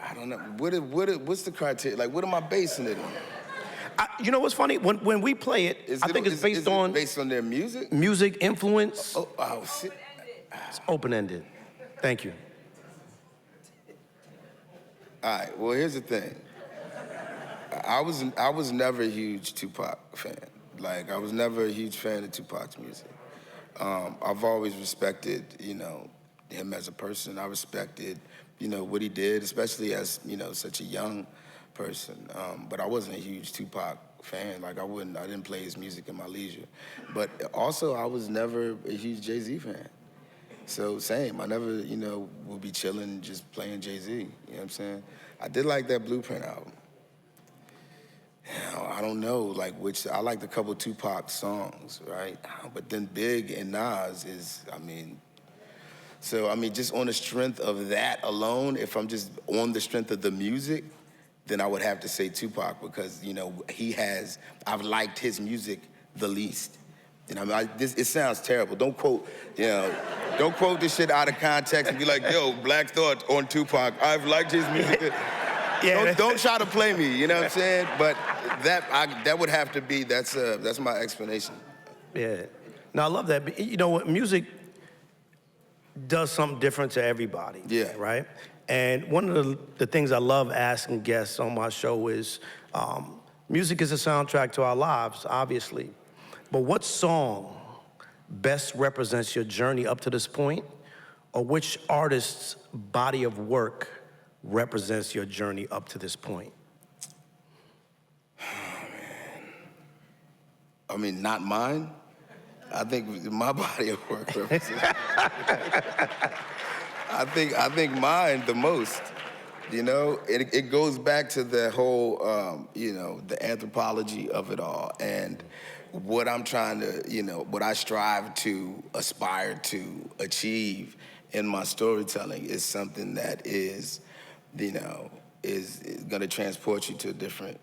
I don't know. What's the criteria? Like, what am I basing it on? You know what's funny? When we play it, I think it's based on... based on their music? Music, influence. Oh, shit. It's open-ended. Thank you. All right, well, here's the thing. I was never a huge Tupac fan. Like, I was never a huge fan of Tupac's music. I've always respected, you know, him as a person. I respected, you know, what he did, especially as, you know, such a young person. But I wasn't a huge Tupac fan. Like, I didn't play his music in my leisure. But also, I was never a huge Jay-Z fan. So same, I never, you know, would be chilling just playing Jay-Z, you know what I'm saying? I did like that Blueprint album. You know, I don't know, like I liked a couple Tupac songs, right? But then Big and Nas is, so just on the strength of that alone, if I'm just on the strength of the music, then I would have to say Tupac because, you know, I've liked his music the least. You know, it sounds terrible. Don't quote this shit out of context and be like, yo, Black Thought on Tupac. I've liked his music. Yeah. Don't try to play me, you know what I'm saying? But that would have to be, that's my explanation. Yeah. No, I love that. You know what, music does something different to everybody. Yeah. Right? And one of the things I love asking guests on my show is, music is a soundtrack to our lives, obviously. But what song best represents your journey up to this point? Or which artist's body of work represents your journey up to this point? Oh, man. Not mine. I think my body of work represents. I think mine the most. You know, it goes back to the whole, you know, the anthropology of it all. And what I'm trying to, you know, what I strive to aspire to achieve in my storytelling is something that is, you know, is going to transport you to a different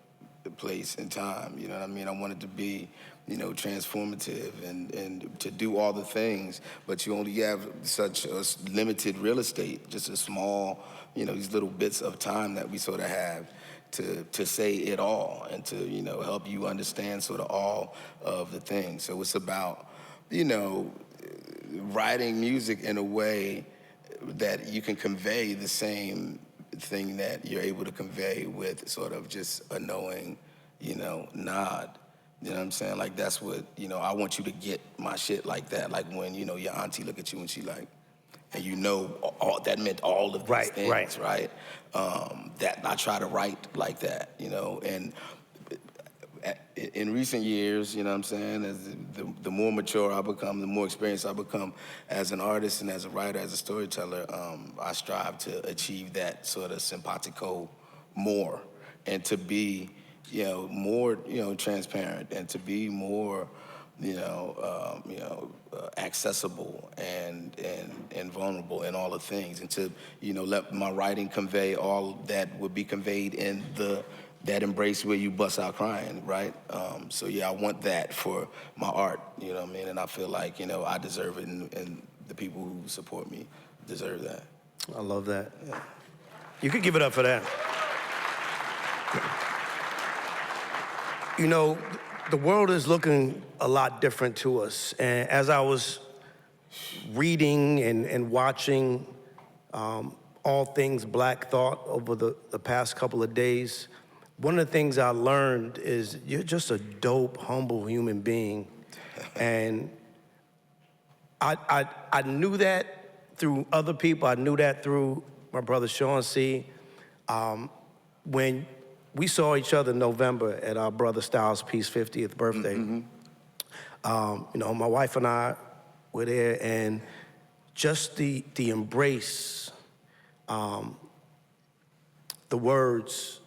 place and time. You know what I mean? I want it to be, you know, transformative and to do all the things, but you only have such a limited real estate, just a small, you know, these little bits of time that we sort of have to say it all and to, you know, help you understand sort of all of the things. So it's about, you know, writing music in a way that you can convey the same thing that you're able to convey with sort of just a knowing, you know, nod. You know what I'm saying? Like, that's what, you know, I want you to get my shit like that. Like when, you know, your auntie look at you and she like, and you know all that meant all of these things, right? That I try to write like that, you know, and in recent years, you know what I'm saying, as the more mature I become, the more experienced I become as an artist and as a writer, as a storyteller, I strive to achieve that sort of simpatico more and to be, you know, more, you know, transparent and to be more, accessible and vulnerable in all the things, and to, you know, let my writing convey all that would be conveyed in that embrace where you bust out crying, right? So yeah, I want that for my art, you know what I mean? And I feel like, you know, I deserve it, and the people who support me deserve that. I love that. Yeah. You could give it up for that. You know, the world is looking a lot different to us. And as I was reading and watching all things Black Thought over the past couple of days, one of the things I learned is you're just a dope, humble human being. And I knew that through other people. I knew that through my brother Sean C. When we saw each other in November at our brother Styles' Peace 50th birthday. Mm-hmm. You know, my wife and I were there, and just the embrace, the words,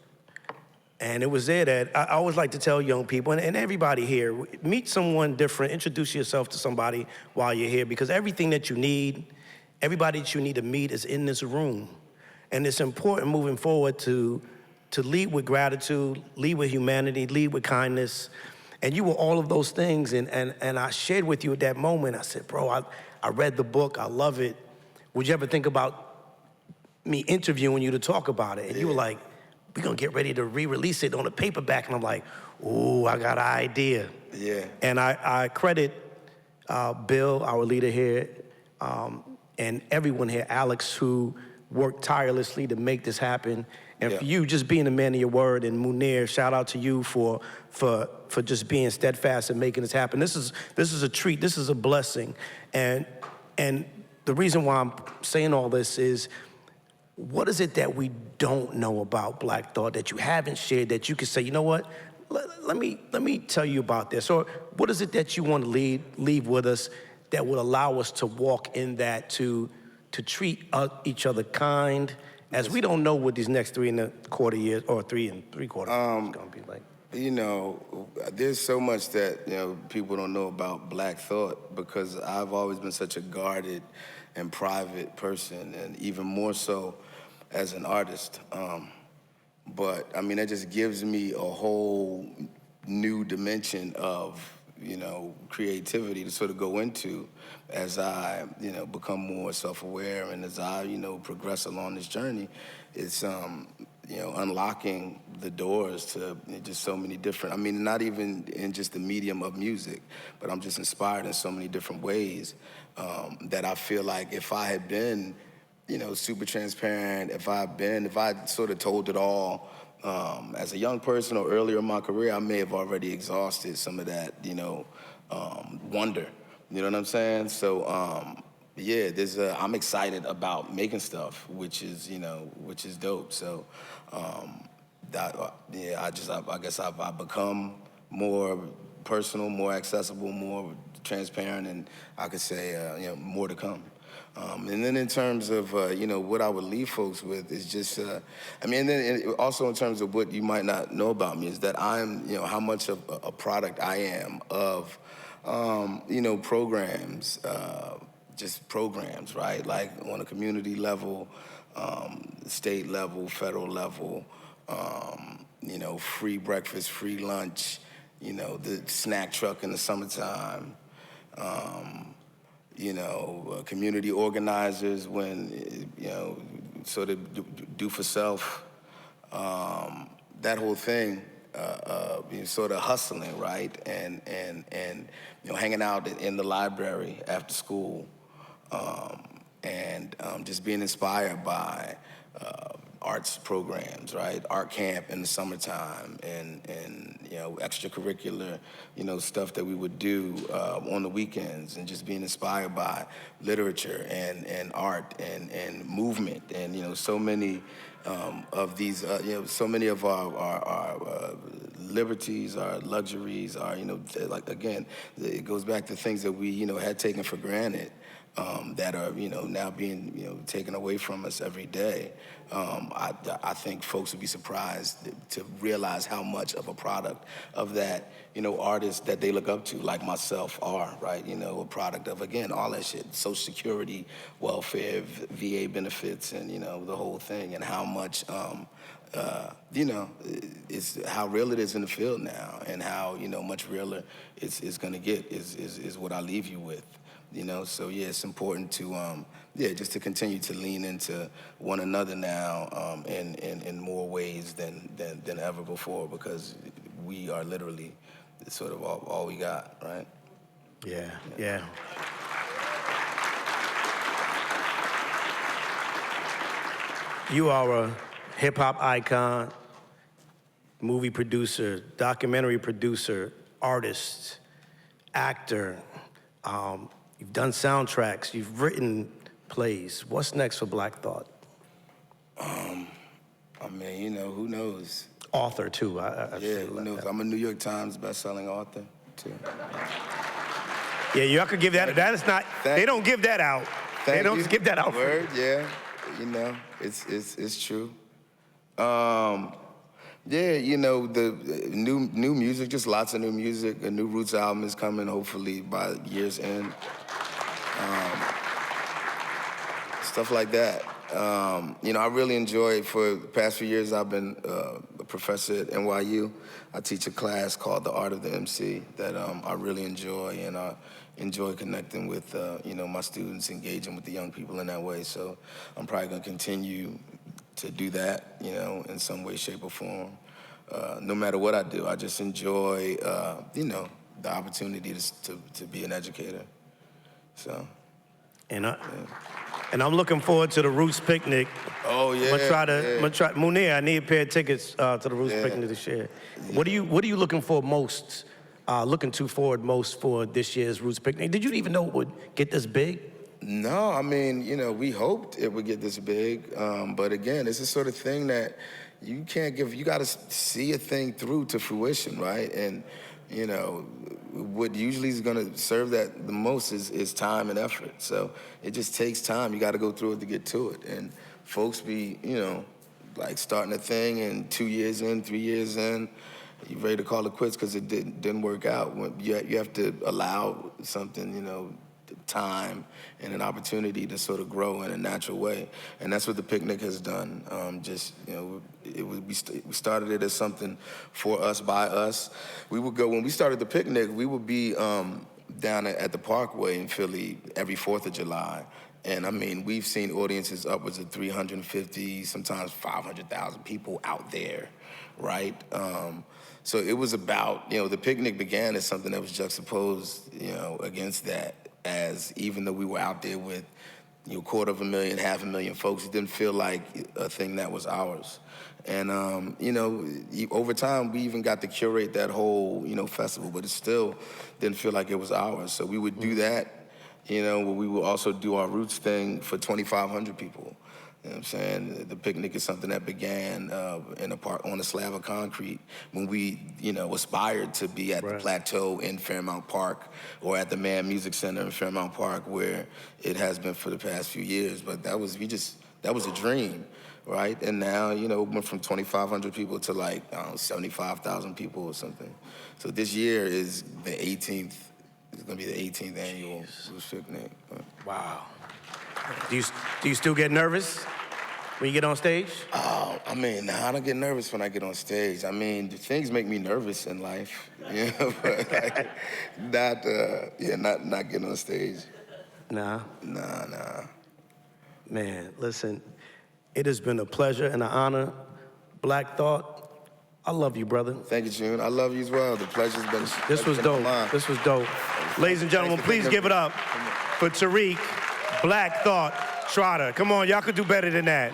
and it was there that I always like to tell young people, and everybody here, meet someone different, introduce yourself to somebody while you're here, because everything that you need, everybody that you need to meet is in this room. And it's important moving forward to to lead with gratitude, lead with humanity, lead with kindness. And you were all of those things. And I shared with you at that moment, I said, bro, I read the book, I love it. Would you ever think about me interviewing you to talk about it? And you were like, we're gonna get ready to re-release it on a paperback. And I'm like, ooh, I got an idea. Yeah. And I credit Bill, our leader here, and everyone here, Alex, who worked tirelessly to make this happen. And for you, just being a man of your word, and Munir, shout out to you for just being steadfast and making this happen. This is a treat. This is a blessing. And the reason why I'm saying all this is, what is it that we don't know about Black Thought that you haven't shared that you can say, you know what? Let me tell you about this. Or what is it that you want to leave with us that would allow us to walk in that, to treat each other kind, as we don't know what these next 3.25 years or 3 3/4 is going to be like. You know, there's so much that, you know, people don't know about Black Thought, because I've always been such a guarded and private person, and even more so as an artist. But I mean, that just gives me a whole new dimension of, you know, creativity to sort of go into as I, you know, become more self-aware, and as I, you know, progress along this journey. It's, you know, unlocking the doors to just so many different, I mean, not even in just the medium of music, but I'm just inspired in so many different ways that I feel like if I had been, you know, super transparent, if I sort of told it all as a young person or earlier in my career, I may have already exhausted some of that, you know, wonder. You know what I'm saying? So, yeah, I'm excited about making stuff, which is, you know, which is dope. So, I guess I've become more personal, more accessible, more transparent, and I could say, you know, more to come. And then in terms of, you know, what I would leave folks with is just, I mean, and then also in terms of what you might not know about me is that I'm, you know, how much of a product I am of, you know, programs, just programs, right? Like on a community level, state level, federal level, you know, free breakfast, free lunch, you know, the snack truck in the summertime, you know, community organizers when, you know, sort of do for self, that whole thing, you know, sort of hustling, right? And you know, hanging out in the library after school, and just being inspired by arts programs, right? Art camp in the summertime, and you know, extracurricular, you know, stuff that we would do on the weekends, and just being inspired by literature and art and movement, and you know, so many of these, you know, so many of our liberties, our luxuries, our, you know, like, again, it goes back to things that we, you know, had taken for granted. That are, you know, now being, you know, taken away from us every day. I think folks would be surprised to realize how much of a product of that, you know, artists that they look up to, like myself, are, right? You know, a product of, again, all that shit, Social Security, welfare, VA benefits, and, you know, the whole thing, and how much, you know, it's how real it is in the field now, and how, you know, much realer it's gonna get is what I leave you with. You know, so yeah, it's important to, yeah, just to continue to lean into one another now in more ways than ever before, because we are literally sort of all we got, right? Yeah. You are a hip-hop icon, movie producer, documentary producer, artist, actor. You've done soundtracks, you've written plays. What's next for Black Thought? I mean, you know, who knows? Author, too. Yeah, who knows? I'm a New York Times bestselling author, too. Yeah, y'all could give that. That is not. They don't give that out. They don't give that out. Word, yeah. You know, it's true. Yeah, you know, the new music, just lots of new music. A new Roots album is coming, hopefully, by year's end. Stuff like that. You know, I really enjoy, for the past few years, I've been a professor at NYU. I teach a class called The Art of the MC that I really enjoy, and I enjoy connecting with, you know, my students, engaging with the young people in that way. So I'm probably gonna continue to do that, you know, in some way, shape, or form. No matter what I do, I just enjoy, you know, the opportunity to be an educator. So. And I'm looking forward to the Roots picnic. Oh yeah. I'm gonna try. Munir, I need a pair of tickets to the Roots picnic this year. What are you looking for most? Looking forward most for this year's Roots picnic? Did you even know it would get this big? No, I mean, you know, we hoped it would get this big, but again, it's the sort of thing that you can't give. You got to see a thing through to fruition, right? And you know, what usually is going to serve that the most is time and effort. So it just takes time. You got to go through it to get to it. And folks be, you know, like starting a thing and 2 years in, 3 years in, you're ready to call it quits because it didn't work out. You have to allow something, you know, time and an opportunity to sort of grow in a natural way, and that's what the picnic has done. Just, you know, we started it as something for us, by us. We would go, when we started the picnic, we would be down at the Parkway in Philly every 4th of July. And I mean, we've seen audiences upwards of 350, sometimes 500,000 people out there, right? So it was about, you know, the picnic began as something that was juxtaposed, you know, against that, as even though we were out there with, you know, 250,000, 500,000 folks, it didn't feel like a thing that was ours. And, you know, over time, we even got to curate that whole, you know, festival, but it still didn't feel like it was ours. So we would do that, you know, we would also do our Roots thing for 2,500 people. You know what I'm saying? The picnic is something that began in a park on a slab of concrete when we, you know, aspired to be at the Plateau in Fairmount Park or at the Mann Music Center in Fairmount Park, where it has been for the past few years. But that was a dream, right? And now, you know, it went from 2,500 people to like, I don't know, 75,000 people or something. So this year is the 18th. It's gonna be the 18th annual Roots picnic. Wow. Do you still get nervous when you get on stage? Oh, I mean, nah, I don't get nervous when I get on stage. I mean, things make me nervous in life, you know, but like, not getting on stage. Nah. Nah. Man, listen, it has been a pleasure and an honor. Black Thought, I love you, brother. Thank you, June. I love you as well. The pleasure's been. This was dope. This was dope. Ladies and gentlemen, please give it up for Tariq, Black Thought, Trotter. Come on, y'all could do better than that.